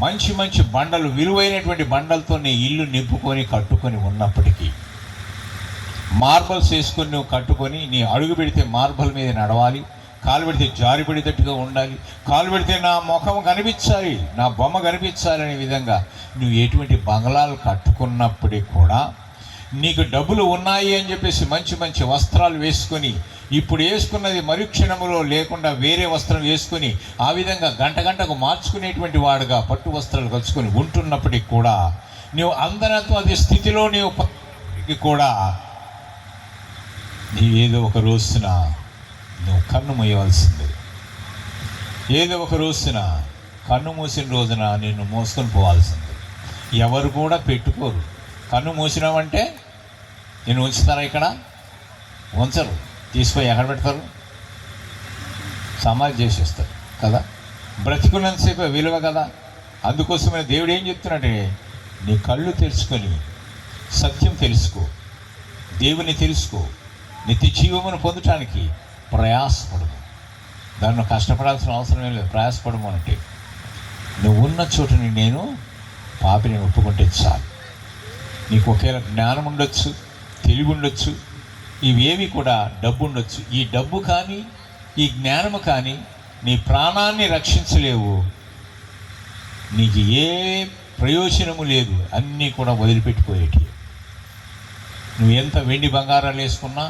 మంచి మంచి బండలు, విలువైనటువంటి బండలతో నీ ఇల్లు నింపుకొని కట్టుకొని ఉన్నప్పటికీ, మార్బల్స్ వేసుకొని నువ్వు కట్టుకొని నీ అడుగు పెడితే మార్బల్ మీద నడవాలి, కాలు పెడితే జారి పడేటట్టుగా ఉండాలి, కాలు పెడితే నా ముఖం కనిపించాలి, నా బొమ్మ కనిపించాలి అనే విధంగా నువ్వు ఎటువంటి బంగళాలు కట్టుకున్నప్పటికీ కూడా నీకు డబ్బులు ఉన్నాయి అని చెప్పేసి మంచి మంచి వస్త్రాలు వేసుకొని, ఇప్పుడు వేసుకున్నది మరుక్షణములో లేకుండా వేరే వస్త్రం వేసుకొని ఆ విధంగా గంట గంటకు మార్చుకునేటువంటి వాడుగా పట్టు వస్త్రాలు కలుసుకొని ఉంటున్నప్పటికీ కూడా నువ్వు అందరితో అది స్థితిలో నీవు కూడా ఏదో ఒక రోజున నువ్వు కన్ను మూయవలసిందే. ఏదో ఒక రోజున కన్ను మూసిన రోజున నిన్ను మోసుకొని పోవాల్సిందే. ఎవరు కూడా పెట్టుకోరు. కన్ను మూసినావంటే నేను ఉంచుతారా? ఇక్కడ ఉంచరు. తీసుకొని ఎక్కడ పెడతారు? సమాధి చేసేస్తారు కదా. బ్రతికున్నంతసేపు విలువ కదా. అందుకోసమే దేవుడు ఏం చెప్తున్నాడే, నీ కళ్ళు తెలుసుకొని సత్యం తెలుసుకో, దేవుని తెలుసుకో, నిత్య జీవమును పొందటానికి ప్రయాసపడము. దాన్ని కష్టపడాల్సిన అవసరం ఏం లేదు. ప్రయాసపడము అంటే నువ్వు ఉన్న చోటుని నేను పాపిని ఒప్పుకుంటే చాలు. నీకు ఒకేలా జ్ఞానం ఉండొచ్చు, తెలివి ఉండొచ్చు, ఇవేవి కూడా డబ్బు ఉండొచ్చు. ఈ డబ్బు కానీ ఈ జ్ఞానము కానీ నీ ప్రాణాన్ని రక్షించలేవు. నీకు ఏ ప్రయోజనము లేదు. అన్నీ కూడా వదిలిపెట్టిపోయేటి. నువ్వు ఎంత వెండి బంగారాలు వేసుకున్నా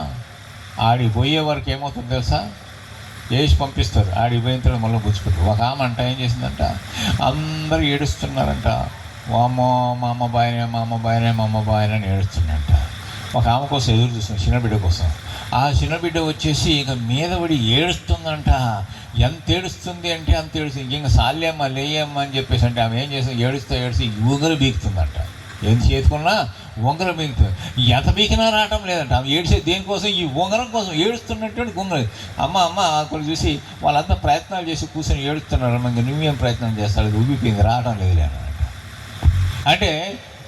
ఆడికి పోయే వరకు ఏమవుతుంది తెలుసా? వేసి పంపిస్తారు. ఆడికి పోయిన తర్వాత మళ్ళీ పుచ్చుకుంటారు. ఒక ఆమె అంట ఏం చేసిందంట, అందరూ ఏడుస్తున్నారంట, వామ్మో మా అమ్మ బాయనే, మా అమ్మ బాయనే, మా అమ్మ బాయనే అని ఏడుస్తుందంట. ఒక ఆమె కోసం ఎదురు చూస్తుంది, చిన్నబిడ్డ కోసం. ఆ చిన్నబిడ్డ వచ్చేసి ఇక మీద పడి ఏడుస్తుందంట. ఎంత ఏడుస్తుంది అంటే అంత ఏడుస్తుంది. ఇంకా సాల్యమ్మ లేయమ్మ అని చెప్పేసి అంటే ఆమె ఏం చేస్తుంది, ఏడుస్తూ ఊగలు బీగుతుందంట. ఏం చేసుకున్నా ఉంగరం బీగుతుంది. ఎంత బీకినా రావటం లేదంట. ఆమె ఏడిసే దేనికోసం? ఈ ఉంగరం కోసం ఏడుస్తున్నటువంటి ఉంగరం. అమ్మ అక్కడ చూసి వాళ్ళంతా ప్రయత్నాలు చేసి కూర్చొని ఏడుస్తున్నారు. ఇంకా నువ్వేం ప్రయత్నం చేస్తాడు? ఊగిపోయింది, రావటం లేదు అన్నమాట. అంటే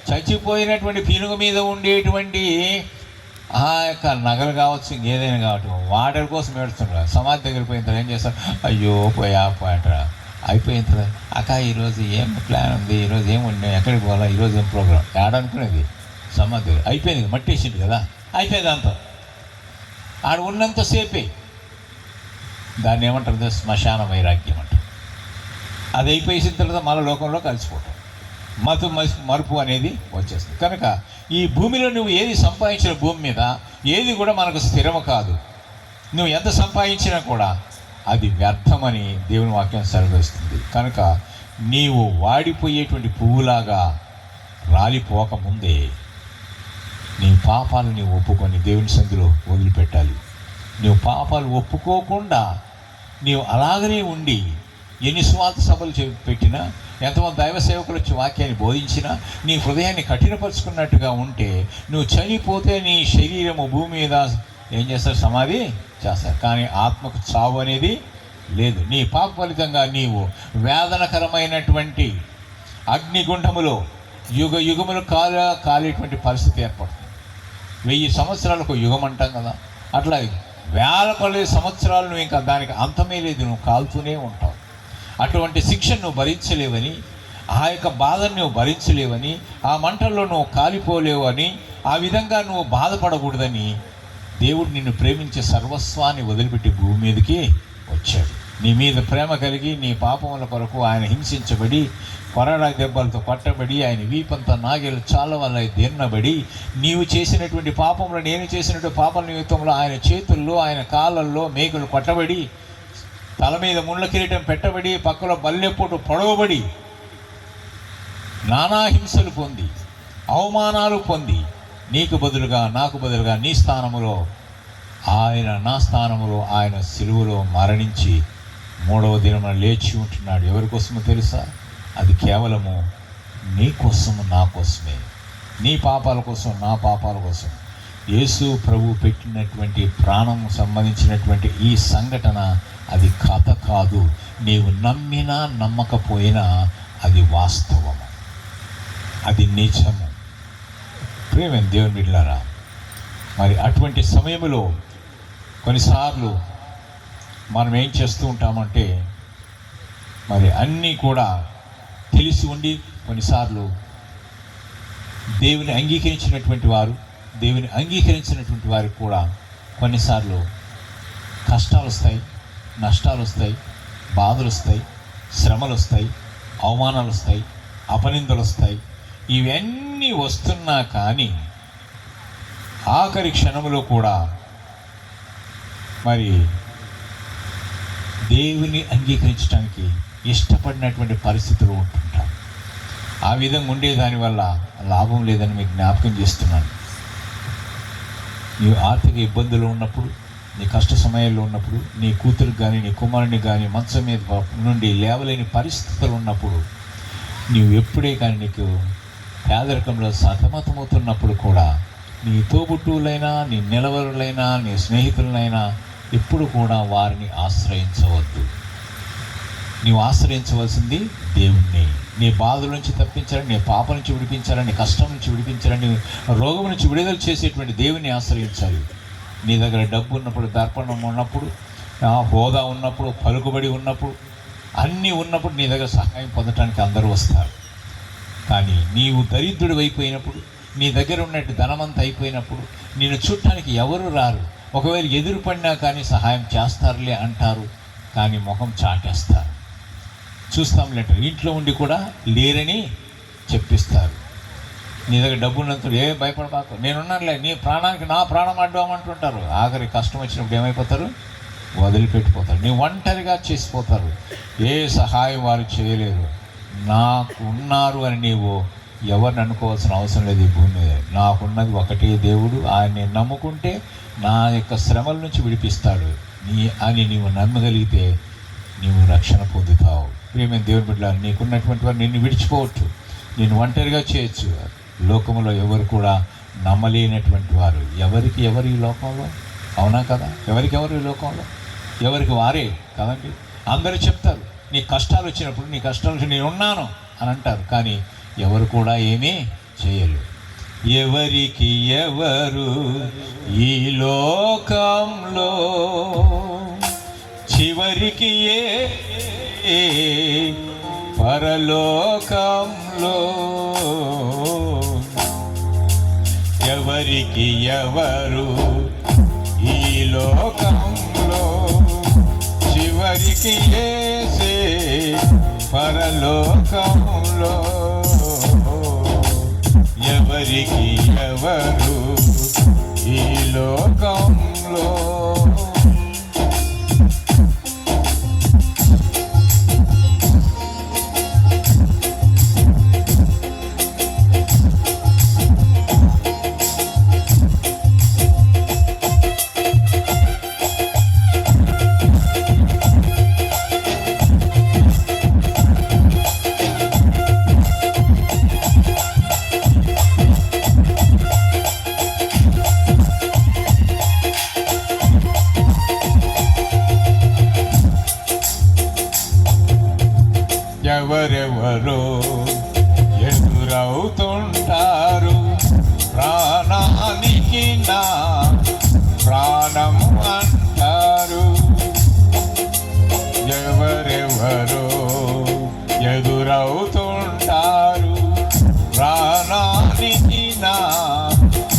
చచ్చిపోయినటువంటి పీనుగ మీద ఉండేటువంటి ఆ యొక్క నగలు కావచ్చు, ఇంకేదైనా కావచ్చు, వాటర్ కోసం ఏడుస్తున్నారు. సమాధి దగ్గర పోయిన తర్వాత ఏం చేస్తారు? అయ్యో పోయా పోయట అయిపోయిన తర్వాత అక్క ఈరోజు ఏం ప్లాన్ ఉంది, ఈరోజు ఏం ఉన్నాయి, ఎక్కడికి పోవాలా, ఈరోజు ఏం ప్రోగ్రాం ఏడనుకునేది. సమాధి దగ్గర అయిపోయింది, మట్టేసింది కదా, అయిపోయింది అంతా. ఆడ ఉన్నంతసేపే దాన్ని ఏమంటారు? శ్మశాన వైరాగ్యం అంటారు. అది అయిపోయిన తర్వాత మళ్ళీ లోకంలో కలిసిపోవటం, మరుపు అనేది వచ్చేస్తుంది. కనుక ఈ భూమిలో నువ్వు ఏది సంపాదించిన భూమి మీద ఏది కూడా మనకు స్థిరము కాదు. నువ్వు ఎంత సంపాదించినా కూడా అది వ్యర్థమని దేవుని వాక్యం సెలవిస్తుంది. కనుక నీవు వాడిపోయేటువంటి పువ్వులాగా రాలిపోకముందే నీ పాపాలు నీవు ఒప్పుకొని దేవుని సన్నిధిలో వదిలిపెట్టాలి. నీవు పాపాలు ఒప్పుకోకుండా నీవు అలాగనే ఉండి ఎన్ని స్వార్థ సభలు పెట్టినా, ఎంతమంది దైవ సేవకులు వచ్చి వాక్యాన్ని బోధించినా, నీ హృదయాన్ని కఠినపరుచుకున్నట్టుగా ఉంటే నువ్వు చనిపోతే నీ శరీరము భూమి మీద ఏం చేస్తారు? సమాధి చేస్తారు. కానీ ఆత్మకు చావు అనేది లేదు. నీ పాప ఫలితంగా నీవు వేదనకరమైనటువంటి అగ్నిగుండములో యుగ యుగములు కాలేటువంటి పరిస్థితి ఏర్పడుతుంది. 1000 సంవత్సరాలకు యుగం అంటాం కదా, అట్లా వేల కొలది సంవత్సరాలు నువ్వు ఇంకా దానికి అంతమే లేదు, నువ్వు కాలుతూనే ఉంటావు. అటువంటి శిక్షను నువ్వు భరించలేవని, ఆ యొక్క బాధను నువ్వు భరించలేవని, ఆ మంటల్లో నువ్వు కాలిపోలేవని, ఆ విధంగా నువ్వు బాధపడకూడదని దేవుడు నిన్ను ప్రేమించే సర్వస్వాన్ని వదిలిపెట్టి భూమి మీదకి వచ్చాడు. నీ మీద ప్రేమ కలిగి నీ పాపముల కొరకు ఆయన హింసించబడి, కొరడా దెబ్బలతో కొట్టబడి, ఆయన వీపంతా నాగేలు చాలా వల్ల దిన్నబడి, నీవు చేసినటువంటి పాపంలో, నేను చేసినటువంటి పాపల నిమిత్తంలో ఆయన చేతుల్లో, ఆయన కాళ్ళల్లో మేకులు కొట్టబడి, తల మీద ముళ్ళ కిరీటం పెట్టబడి, పక్కలో బల్లెపోటు పొడవబడి, నానా హింసలు పొంది, అవమానాలు పొంది, నీకు బదులుగా, నాకు బదులుగా నీ స్థానములో ఆయన, నా స్థానములో ఆయన సిలువలో మరణించి 3వ దినమున లేచి ఉంటున్నాడు. ఎవరి కోసమో తెలుసా? అది కేవలము నీ కోసము, నా కోసమే. నీ పాపాల కోసం, నా పాపాల కోసం యేసు ప్రభు పెట్టినటువంటి ప్రాణం సంబంధించినటువంటి ఈ సంఘటన అది కథ కాదు. నీవు నమ్మినా నమ్మకపోయినా అది వాస్తవము, అది నిజము. ప్రేమ దేవుని బిడ్డలారా, మరి అటువంటి సమయంలో కొన్నిసార్లు మనం ఏం చేస్తూ ఉంటామంటే, మరి అన్నీ కూడా తెలిసి ఉండి కొన్నిసార్లు దేవుని అంగీకరించినటువంటి వారికి కూడా కొన్నిసార్లు కష్టాలు వస్తాయి, నష్టాలు వస్తాయి, బాధలు వస్తాయి, శ్రమలు వస్తాయి, అవమానాలు వస్తాయి, అపనిందలు వస్తాయి. ఇవన్నీ వస్తున్నా కానీ ఆఖరి క్షణంలో కూడా మరి దేవుని అంగీకరించడానికి ఇష్టపడినటువంటి పరిస్థితులు ఉంటుంటాం. ఆ విధంగా ఉండేదాని వల్ల లాభం లేదని మీకు జ్ఞాపకం చేస్తున్నాను. నీవు ఆర్థిక ఇబ్బందులు ఉన్నప్పుడు, నీ కష్ట సమయాల్లో ఉన్నప్పుడు, నీ కూతురికి కానీ నీ కుమారుని కానీ మంచం మీద నుండి లేవలేని పరిస్థితులు ఉన్నప్పుడు, నీవు ఎప్పుడే కానీ నీకు పేదరికంలో సతమతమవుతున్నప్పుడు కూడా నీ తోబుట్టువులైనా, నీ నిలవరులైనా, నీ స్నేహితులనైనా ఎప్పుడు కూడా వారిని ఆశ్రయించవద్దు. నీవు ఆశ్రయించవలసింది దేవుణ్ణి. నీ బాధల నుంచి తప్పించాలని, నీ పాప నుంచి విడిపించాలని, నీ కష్టం నుంచి విడిపించాలని, రోగం నుంచి విడుదల చేసేటువంటి దేవుని ఆశ్రయించాలి. నీ దగ్గర డబ్బు ఉన్నప్పుడు, దర్పణం ఉన్నప్పుడు, హోదా ఉన్నప్పుడు, పలుకుబడి ఉన్నప్పుడు, అన్నీ ఉన్నప్పుడు నీ దగ్గర సహాయం పొందటానికి అందరూ వస్తారు. కానీ నీవు దరిద్రుడు అయిపోయినప్పుడు, నీ దగ్గర ఉన్నట్టు ధనమంతా అయిపోయినప్పుడు నిన్ను చూడటానికి ఎవరు రారు. ఒకవేళ ఎదురుపడినా కానీ సహాయం చేస్తారులే అంటారు, కానీ ముఖం చాటేస్తారు. చూస్తాంలే, ఇంట్లో ఉండి కూడా లేరని చెప్పిస్తారు. నీ దగ్గర డబ్బు ఉన్నంత భయపడబాకు, నేనున్నానులే, నీ ప్రాణానికి నా ప్రాణం అడ్డామంటుంటారు. ఆఖరి కష్టం వచ్చినప్పుడు ఏమైపోతారు? వదిలిపెట్టిపోతారు. నీ ఒంటరిగా చేసిపోతారు. ఏ సహాయం వారు చేయలేరు. నాకు ఉన్నారు అని నీవు ఎవరిని అనుకోవాల్సిన అవసరం లేదు. ఈ భూమి మీద నాకున్నది ఒకటే దేవుడు, ఆయన్ని నమ్ముకుంటే నా యొక్క శ్రమల నుంచి విడిపిస్తాడు అని నీవు నమ్మగలిగితే నీవు రక్షణ పొందుతావు. ప్రియమైన దేవుని బిడ్డ, నీకున్నటువంటి వారు నిన్ను విడిచిపోవచ్చు, నేను ఒంటరిగా చేయొచ్చు. లోకంలో ఎవరు కూడా నమ్మలేనటువంటి వారు ఎవరికి ఎవరు ఈ లోకంలో? అవునా కదా? ఎవరికెవరు ఈ లోకంలో? ఎవరికి వారే కదండి. అందరూ చెప్తారు, నీ కష్టాలు వచ్చినప్పుడు, నీ కష్టాలు వచ్చి నేనున్నాను అని అంటారు, కానీ ఎవరు కూడా ఏమీ చేయలేరు. ఎవరికి ఎవరు ఈ లోకంలో చివరికి ఏ పరలోకంలో ఎవరికి ఎవరు ఈ లోకంలో చివరికి ఏసే పరలోకంలో ఎవరికి ఎవరు ఈ లోకంలో. ఎవరెవరో ఎదురవుతుంటారు, ప్రాణానికి నా ప్రాణము అంటారు. ఎవరెవరో ఎదురవుతుంటారు, ప్రాణానికి నా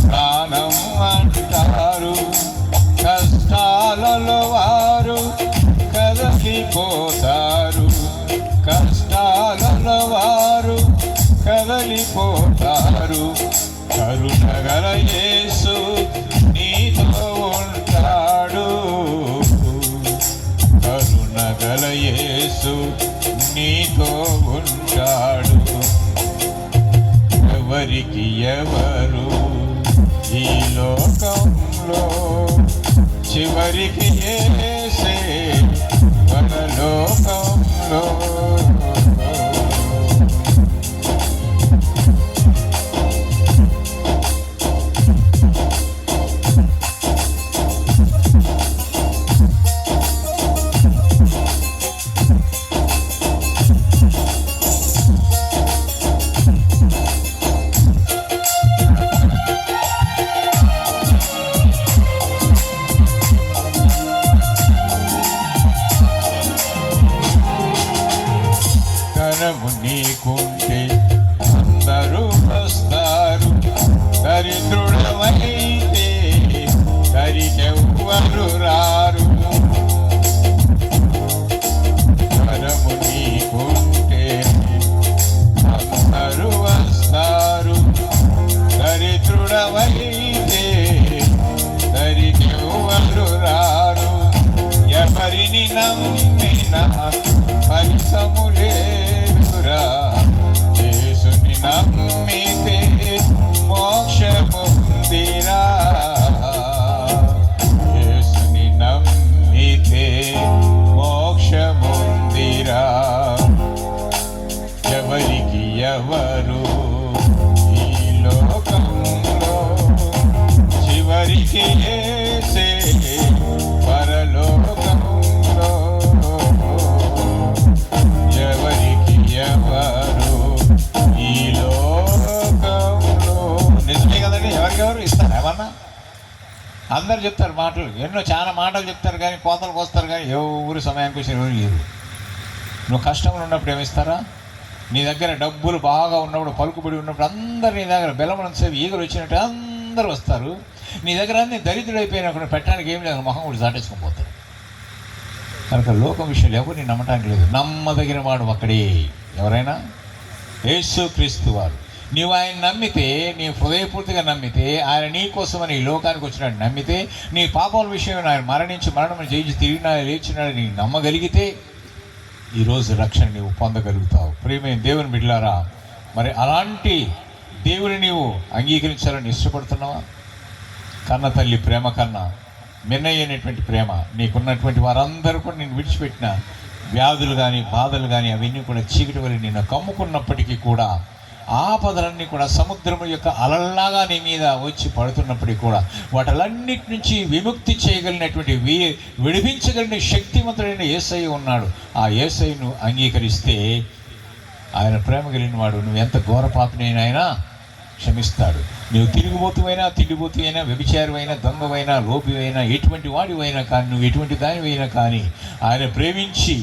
ప్రాణము అంటారు. కష్టాలలో వారు కదలిపోతారు, కష్టాలలో వారు కదలిపోతారు. కరుణగల యేసు నీతో ఉంటాడు, కరుణగల యేసు నీతో ఉంటాడు. ఎవరికి ఎవరు ఈ లోకంలో, చివరికి యేసే పరలోకంలో. ధనము నీకుంటే అందరూ వస్తారు, దరిద్రుడమైతే దరికెవ్వరు రారు. ధనము నీకుంటే అందరూ వస్తారు, దరిద్రుడమైతే దరికెవ్వరు రారు. ఎవరిని నమ్మినా ఫలితము లేదురా, యేసుని నమ్మితే మోక్షముందిరా, యేసుని నమ్మితే మోక్షముందిరా. ఎవరికి ఎవరు ఈ లోకంలో, చివరికి యేసే పరలోకంలో. ఎవరికి ఎవరు ఈ లోకంలో. నిజమే కదండి, ఎవరికెవరు ఇస్తారు ఏమన్నా? అందరు చెప్తారు మాటలు, చాలా మాటలు చెప్తారు, కానీ కోతలకు వస్తారు, కానీ ఎవరు సమయానికి వచ్చి ఎవరు లేరు. నువ్వు కష్టంలో ఉన్నప్పుడు ఏమిస్తారా? నీ దగ్గర డబ్బులు బాగా ఉన్నప్పుడు, పలుకుబడి ఉన్నప్పుడు అందరు నీ దగ్గర బెల్లమనంతసేపు ఈగలు వచ్చినట్టు అందరూ వస్తారు. నీ దగ్గర అన్నీ దరిద్రుడైపోయినప్పుడు పెట్టడానికి ఏం లేదు, మొహం కూడా దాటేసుకొని పోతారు. కనుక లోకం విషయాలు ఎవరిని నమ్మటానికి లేదు. నమ్మదగిన వాడు ఒక్కడే, ఎవరైనా యేసు క్రీస్తు వారు. నీవు ఆయన నమ్మితే, నీ హృదయపూర్తిగా నమ్మితే, ఆయన నీ కోసమని ఈ లోకానికి వచ్చినాడు నమ్మితే, నీ పాపాల విషయం ఆయన మరణించి మరణం జయించి తిరిగినా లేచినాడు నీ నమ్మగలిగితే, ఈరోజు రక్షణ నీవు పొందగలుగుతావు. ప్రియమైన దేవుని బిడ్డలారా, మరి అలాంటి దేవుని నీవు అంగీకరించాలని ఇష్టపడుతున్నావా? కన్న తల్లి ప్రేమ కన్నా మిన్నయ్యైనటువంటి ప్రేమ నీకున్నటువంటి వారందరూ కూడా నేను విడిచిపెట్టిన వ్యాధులు కానీ బాధలు కానీ అవన్నీ కూడా చీకటి వల్ల నిన్ను కమ్ముకున్నప్పటికీ కూడా, ఆపదలన్నీ కూడా సముద్రం యొక్క అలల్లాగా నీ మీద వచ్చి పడుతున్నప్పటికీ కూడా వాటిలన్నిటి నుంచి విముక్తి చేయగలిగినటువంటి విడిపించగలిగిన శక్తివంతుడైన యేసయ్య ఉన్నాడు. ఆ యేసయ్యను అంగీకరిస్తే ఆయన ప్రేమ కలిగిన వాడు నువ్వు ఎంత ఘోర పాపినైనా క్షమిస్తాడు. నువ్వు తిరుగుబోతువైనా, తిండిబోతువైనా, వ్యభిచారమైనా, దొంగవైనా, లోపివైనా, ఎటువంటి వాడివైనా కానీ, నువ్వు ఎటువంటి దానివైనా కానీ ఆయన ప్రేమించి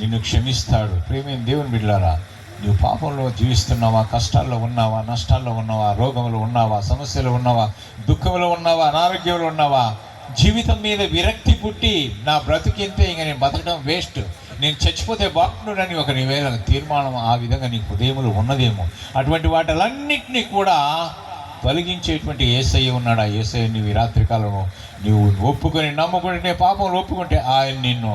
నిన్ను క్షమిస్తాడు. ప్రేమైన దేవుని బిడ్డలారా, నువ్వు పాపంలో జీవిస్తున్నావా, కష్టాల్లో ఉన్నావా, నష్టాల్లో ఉన్నావా, రోగంలో ఉన్నావా, సమస్యలు ఉన్నావా, దుఃఖంలో ఉన్నావా, అనారోగ్యంలో ఉన్నావా, జీవితం మీద విరక్తి పుట్టి నా బ్రతికింతే ఇంక నేను బతకడం వేస్ట్, నేను చచ్చిపోతే బాగుండునని ఒక నీవేళ తీర్మానం ఆ విధంగా నీ హృదయంలో ఉన్నదేమో, అటువంటి వాటిలన్నింటినీ కూడా తొలగించేటువంటి యేసయ్య ఉన్నాడు. ఆ యేసయ్య నీవు ఈ రాత్రికాలంలో నీవు ఒప్పుకొని నమ్ముకుంటే, పాపంలో ఒప్పుకుంటే ఆయన నిన్ను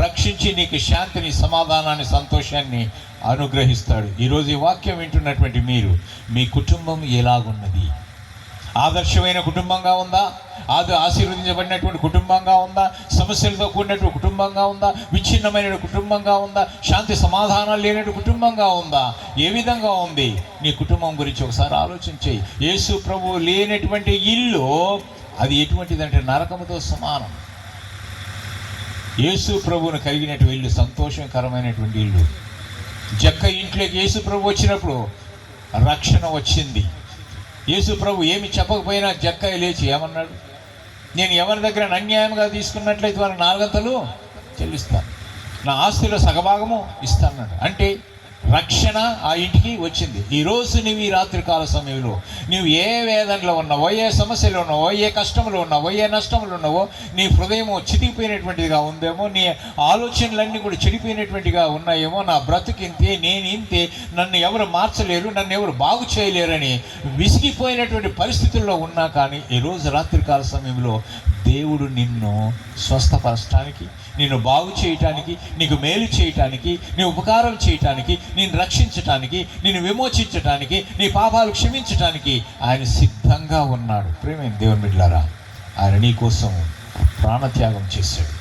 రక్షించి నీకు శాంతిని, సమాధానాన్ని, సంతోషాన్ని అనుగ్రహిస్తాడు. ఈరోజు ఈ వాక్యం వింటున్నటువంటి మీరు, మీ కుటుంబం ఎలాగున్నది? ఆదర్శమైన కుటుంబంగా ఉందా? ఆశీర్వదించబడినటువంటి కుటుంబంగా ఉందా? సమస్యలతో కూడినటువంటి కుటుంబంగా ఉందా? విచ్ఛిన్నమైన కుటుంబంగా ఉందా? శాంతి సమాధానాలు లేనటువంటి కుటుంబంగా ఉందా? ఏ విధంగా ఉంది? నీ కుటుంబం గురించి ఒకసారి ఆలోచన చేయి. యేసు ప్రభువు లేనటువంటి ఇల్లు అది ఎటువంటిదంటే నరకముతో సమానం. యేసు ప్రభువును కలిగినటువంటి ఇల్లు సంతోషకరమైనటువంటి ఇల్లు. జక్క ఇంట్లోకి యేసు ప్రభు వచ్చినప్పుడు రక్షణ వచ్చింది. యేసు ప్రభు ఏమి చెప్పకపోయినా జక్కయ్య లేచి ఏమన్నాడు? నేను ఎవరి దగ్గర అన్యాయంగా తీసుకున్నట్లయితే వారు 4 గంటలు చెల్లిస్తాను, నా ఆస్తిలో సగభాగము ఇస్తాను. అంటే రక్షణ ఆ ఇంటికి వచ్చింది. ఈరోజు నువ్వు ఈ రాత్రికాల సమయంలో నువ్వు ఏ వేదనలో ఉన్నావో, ఏ సమస్యలో ఉన్నావో, ఏ కష్టంలో ఉన్నావో, ఏ నష్టంలో ఉన్నావో, నీ హృదయం చితికిపోయినటువంటిదిగా ఉందేమో, నీ ఆలోచనలన్నీ కూడా చెడిపోయినటువంటిగా ఉన్నాయేమో, నా బ్రతుకింతే, నేను ఇంతే, నన్ను ఎవరు మార్చలేరు, నన్ను ఎవరు బాగు చేయలేరని విసిగిపోయినటువంటి పరిస్థితుల్లో ఉన్నా కానీ ఈరోజు రాత్రికాల సమయంలో దేవుడు నిన్ను స్వస్థపరచడానికి, నిన్ను బాగు చేయటానికి, నీకు మేలు చేయటానికి, నీ ఉపకారం చేయటానికి, నిన్ను రక్షించటానికి, నిన్ను విమోచించటానికి, నీ పాపాలు క్షమించటానికి ఆయన సిద్ధంగా ఉన్నాడు. ప్రేమైన దేవుని బిడ్డలారా, ఆయన నీ కోసం ప్రాణత్యాగం చేశాడు.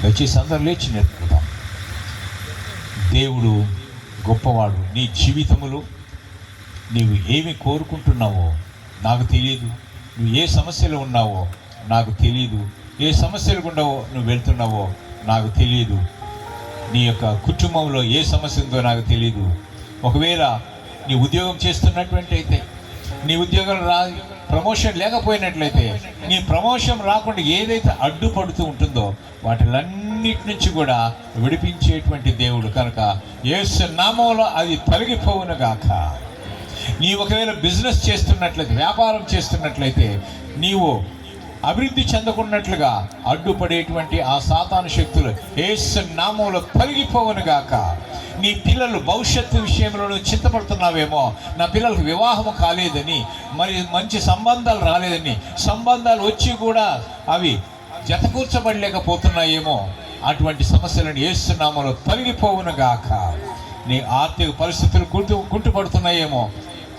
దయచేసి అందరూ లేచి నేర్పుదాం. దేవుడు గొప్పవాడు. నీ జీవితంలో నీవు ఏమి కోరుకుంటున్నావో నాకు తెలియదు, నువ్వు ఏ సమస్యలో ఉన్నావో నాకు తెలియదు, ఏ సమస్యలు గుండావో నువ్వు వెళ్తున్నావో నాకు తెలియదు, నీ యొక్క కుటుంబంలో ఏ సమస్య ఉందో నాకు తెలియదు. ఒకవేళ నీ ఉద్యోగం చేస్తున్నటువంటి అయితే, నీ ఉద్యోగం ప్రమోషన్ లేకపోయినట్లయితే, నీ ప్రమోషన్ రాకుండా ఏదైతే అడ్డుపడుతూ ఉంటుందో వాటిలన్నిటి నుంచి కూడా విడిపించేటువంటి దేవుడు కనుక యేసు నామములో అది తొలగిపోవును గాక. నీ ఒకవేళ బిజినెస్ చేస్తున్నట్లయితే, వ్యాపారం చేస్తున్నట్లయితే, నీవు అభివృద్ధి చెందకున్నట్లుగా అడ్డుపడేటువంటి ఆ సాతాను శక్తులు యేసు నామములో తొలగిపోవును గాక. నీ పిల్లలు భవిష్యత్తు విషయంలో నువ్వు చింతపడుతున్నావేమో, నా పిల్లలకు వివాహము కాలేదని, మరి మంచి సంబంధాలు రాలేదని, సంబంధాలు వచ్చి కూడా అవి జతకూర్చబడలేకపోతున్నాయేమో, అటువంటి సమస్యలను యేసు నామములో తొలగిపోవును గాక. నీ ఆర్థిక పరిస్థితులు కుంటుపడుతున్నాయేమో,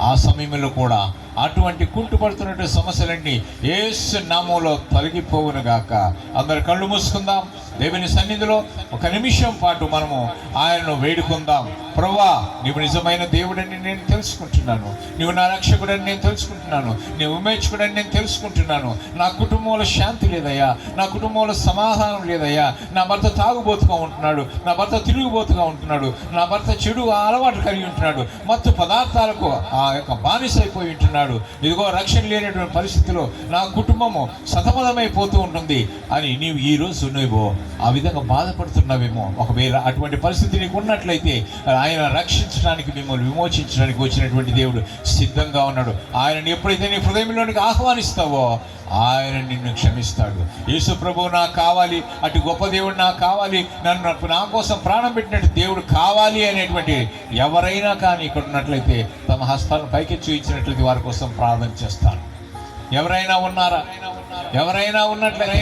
ఆ సమయంలో కూడా అటువంటి కుంటుపడుతున్నటువంటి సమస్యలన్నీ యేసు నామములో తొలగిపోవును గాక. అందరు కళ్ళు మూసుకుందాం. దేవుని సన్నిధిలో ఒక నిమిషం పాటు మనము ఆయనను వేడుకుందాం. ప్రభువా, నీవు నిజమైన దేవుడని నేను తెలుసుకుంటున్నాను, నీవు నా రక్షకుడని నేను తెలుసుకుంటున్నాను, నీవు విమోచకుడని నేను తెలుసుకుంటున్నాను. నా కుటుంబంలో శాంతి లేదయ్యా, నా కుటుంబంలో సమాధానం లేదయ్యా, నా భర్త తాగుబోతుగా ఉంటున్నాడు, నా భర్త తిరుగుబోతుగా ఉంటున్నాడు, నా భర్త చెడు అలవాటు కలిగి ఉంటున్నాడు, మత్తు పదార్థాలకు ఆ యొక్క బానిస అయిపోయి ఉంటున్నాడు. ఇదిగో రక్షణ లేనటువంటి పరిస్థితిలో నా కుటుంబము సతమతమైపోతూ ఉంటుంది అని నీవు ఈరోజు నువ్వు ఆ విధంగా బాధపడుతున్నావేమో. ఒకవేళ అటువంటి పరిస్థితి నీకు ఉన్నట్లయితే ఆయన రక్షించడానికి, మిమ్మల్ని విమోచించడానికి వచ్చినటువంటి దేవుడు సిద్ధంగా ఉన్నాడు. ఆయనని ఎప్పుడైతే నీ హృదయంలోనికి ఆహ్వానిస్తావో ఆయన నిన్ను క్షమిస్తాడు. యేసు ప్రభువు నాకు కావాలి, అటు గొప్ప దేవుడు నాకు కావాలి, నన్ను నా కోసం ప్రాణం పెట్టినట్టు దేవుడు కావాలి అనేటువంటి ఎవరైనా కానీ ఇక్కడ ఉన్నట్లయితే తమ హస్తాలను పైకి చూపించినట్లయితే వారి కోసం ప్రార్థన చేస్తాను. ఎవరైనా ఉన్నారా? ఎవరైనా ఉన్నట్లయితే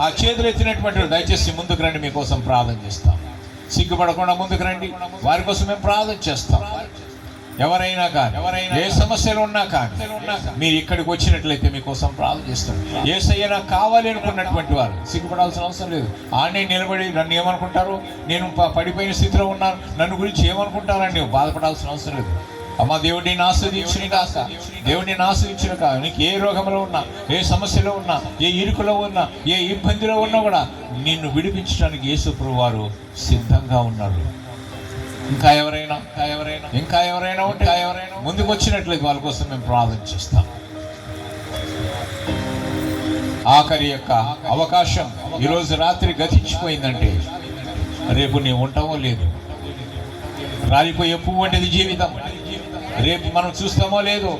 ఆ చేతులు ఎత్తినటువంటి దయచేసి ముందుకు రండి, మీకోసం ప్రార్థన చేస్తాం. సిగ్గుపడకుండా ముందుకు రండి, వారి కోసం మేము ప్రార్థన చేస్తాం. ఎవరైనా కానీ, ఏ సమస్యలు ఉన్నా కానీ మీరు ఇక్కడికి వచ్చినట్లయితే మీకోసం ప్రార్థన చేస్తాం. యేసయ్య నాకు కావాలి అనుకున్నటువంటి వారు సిగ్గుపడాల్సిన అవసరం లేదు. ఆనే నిలబడి నన్ను ఏమనుకుంటారు, నేను పడిపోయిన స్థితిలో ఉన్నాను, నన్ను గురించి ఏమనుకుంటారని నువ్వు బాధపడాల్సిన అవసరం లేదు. అమ్మ, దేవుడిని ఆస్వాదించిన కాక, దేవుడిని ఆస్వాదించిన కాక, నీకు ఏ రోగంలో ఉన్నా, ఏ సమస్యలో ఉన్నా, ఏ ఇరుకులో ఉన్నా, ఏ ఇబ్బందిలో ఉన్నా కూడా నిన్ను విడిపించడానికి యేసు ప్రభువు వారు సిద్ధంగా ఉన్నారు. ఇంకా ఎవరైనా ఉంటే ముందుకు వచ్చినట్లయితే వాళ్ళ కోసం మేము ప్రార్థన చేస్తాం. ఆఖరి యొక్క అవకాశం ఈరోజు రాత్రి గతించిపోయిందంటే రేపు నీవు ఉంటామో లేదు. రాలిపోయే పువ్వు వంటిది జీవితం. రేపు మనం చూస్తామో లేదో,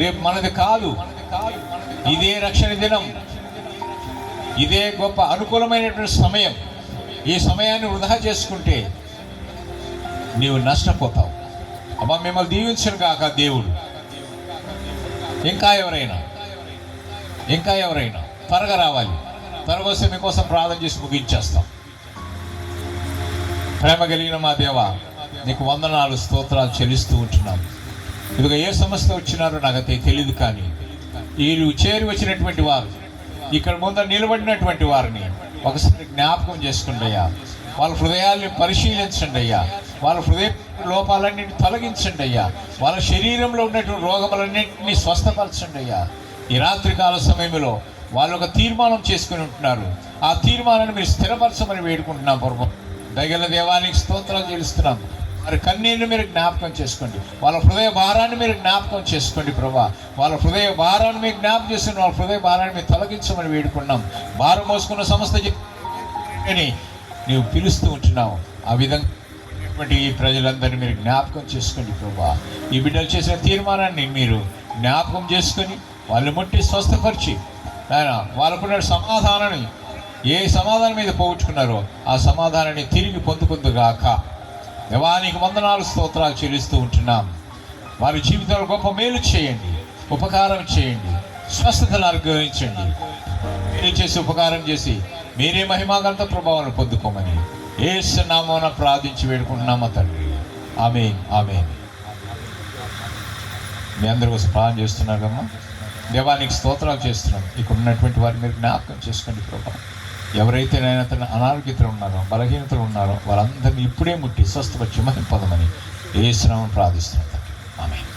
రేపు మనది కాదు. ఇదే రక్షణ దినం, ఇదే గొప్ప అనుకూలమైనటువంటి సమయం. ఈ సమయాన్ని వృధా చేసుకుంటే నీవు నష్టపోతావు. అమ్మ, మిమ్మల్ని దీవించను కాక దేవుడు. ఇంకా ఎవరైనా త్వరగా రావాలి. త్వరగా వస్తే మీకోసం ప్రార్థన చేసి ముగించేస్తాం. ప్రేమ కలిగిన మా దేవా, నీకు వందనాలు, స్తోత్రాలు చెల్లిస్తూ ఉంటున్నాను. ఇదిగో ఏ సమస్య వచ్చినారో నాకైతే తెలియదు, కానీ వీళ్ళు చేరి వచ్చినటువంటి వారు, ఇక్కడ ముందర నిలబడినటువంటి వారిని ఒకసారి జ్ఞాపకం చేసుకోండి అయ్యా. వాళ్ళ హృదయాల్ని పరిశీలించండి అయ్యా. వాళ్ళ హృదయ లోపాలన్నింటినీ తొలగించండి అయ్యా. వాళ్ళ శరీరంలో ఉన్నటువంటి రోగములన్నింటినీ స్వస్థపరచండి అయ్యా. ఈ రాత్రికాల సమయంలో వాళ్ళు ఒక తీర్మానం చేసుకుని ఉంటున్నారు. ఆ తీర్మానాన్ని మీరు స్థిరపరచమని వేడుకుంటున్నాం. పూర్వం దయగల దేవానికి స్తోత్రాలు చెల్లిస్తున్నాం. వారి కన్నీళ్ళు మీరు జ్ఞాపకం చేసుకోండి. వాళ్ళ హృదయ భారాన్ని మీరు జ్ఞాపకం చేసుకోండి ప్రభా. వాళ్ళ హృదయ భారాన్ని మీరు జ్ఞాపకం చేసుకుని వాళ్ళ హృదయ భారాన్ని మీరు తొలగించమని వేడుకున్నాం. భారం మోసుకున్న సమస్త అని నీవు పిలుస్తూ ఉంటున్నావు. ఆ విధంగా ఈ ప్రజలందరినీ మీరు జ్ఞాపకం చేసుకోండి ప్రభా. ఈ బిడ్డలు చేసిన తీర్మానాన్ని మీరు జ్ఞాపకం చేసుకొని వాళ్ళు ముట్టి స్వస్థపరిచి ఆయన వాళ్ళకున్న సమాధానాన్ని, ఏ సమాధానం మీద పోగొట్టుకున్నారో ఆ సమాధానాన్ని తిరిగి పొందుకుందుగాక. దేవానికి వందనాలు స్తోత్రాలు చెల్లిస్తూ ఉంటున్నాం. వారి జీవితంలో గొప్ప మేలు చేయండి, ఉపకారం చేయండి, స్వస్థతను అనుగ్రహించండి. మీరు చేసి ఉపకారం చేసి మీరే మహిమాగంత ప్రభావాన్ని పొందుకోమని యేసు నామమున ప్రార్థించి వేడుకుంటున్నామా తండ్రి. ఆమేన్, ఆమేన్. మీ అందరి కోసం ప్రార్థన చేస్తున్నారు కమ్మా. దేవానికి స్తోత్రాలు చేస్తున్నాం. ఇక్కడ ఉన్నటువంటి వారిని మీరు జ్ఞాపకం చేసుకోండి ప్రభా. ఎవరైతే నేను తన అనారోగ్యతలు ఉన్నారో, బలహీనతలు ఉన్నారో వారందరినీ ఇప్పుడే ముట్టి స్వస్థపరిచి మహింపదమని యేసు నామమున ప్రార్థిస్తున్నాం తండ్రి. ఆమేన్.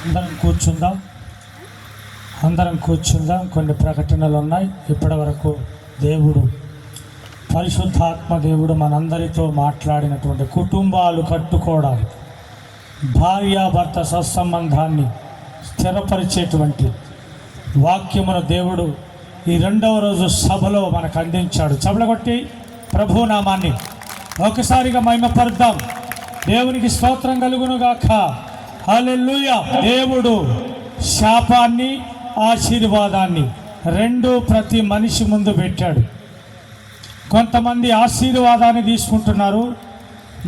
అందరం కూర్చుందాం. కొన్ని ప్రకటనలు ఉన్నాయి. ఇప్పటి వరకు దేవుడు, పరిశుద్ధాత్మ దేవుడు మనందరితో మాట్లాడినటువంటి కుటుంబాలు కట్టుకోవడానికి, భార్యాభర్త సత్సంబంధాన్ని స్థిరపరిచేటువంటి వాక్యమును దేవుడు ఈ 2వ రోజు సభలో మనకు అందించాడు. చబలగొట్టి ప్రభునామాన్ని ఒకసారిగా మహిమపరుద్దాం. దేవునికి స్తోత్రం కలుగునుగాక. హల్లెలూయా. దేవుడు శాపాన్ని, ఆశీర్వాదాన్ని రెండు ప్రతి మనిషి ముందు పెట్టాడు. కొంతమంది ఆశీర్వాదాన్ని తీసుకుంటున్నారు,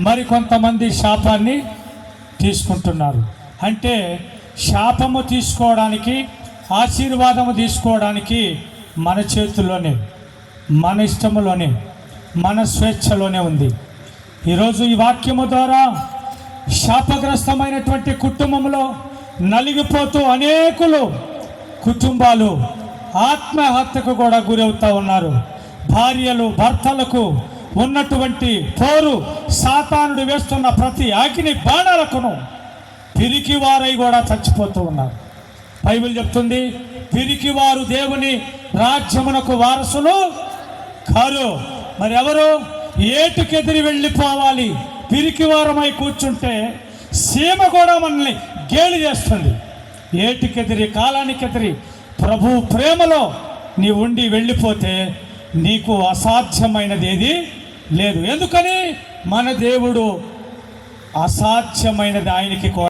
మరి కొంతమంది శాపాన్ని తీసుకుంటున్నారు. అంటే శాపము తీసుకోవడానికి, ఆశీర్వాదము తీసుకోవడానికి మన చేతుల్లోనే, మన ఇష్టములోనే, మన స్వేచ్ఛలోనే ఉంది. ఈరోజు ఈ వాక్యము ద్వారా శాపగ్రస్తమైనటువంటి కుటుంబంలో నలిగిపోతూ అనేకులు కుటుంబాలు ఆత్మహత్యకు కూడా గురవుతూ ఉన్నారు. భార్యలు భర్తలకు ఉన్నటువంటి పోరు, సాతానుడు వేస్తున్న ప్రతి అగ్ని బాణాలకును పిరికివారై కూడా చచ్చిపోతూ ఉన్నారు. బైబిల్ చెప్తుంది, పిరికివారు దేవుని రాజ్యమునకు వారసులు కారు. మరి ఎవరు? ఏటుకెదిరి వెళ్ళిపోవాలి. పిరికివారమై కూర్చుంటే సీమ కూడా మనల్ని గేలి చేస్తుంది. ఏటికెదిరి, కాలానికెదిరి ప్రభు ప్రేమలో నీ ఉండి వెళ్ళిపోతే నీకు అసాధ్యమైనది ఏది లేదు. ఎందుకని? మన దేవుడు అసాధ్యమైనది ఆయనకి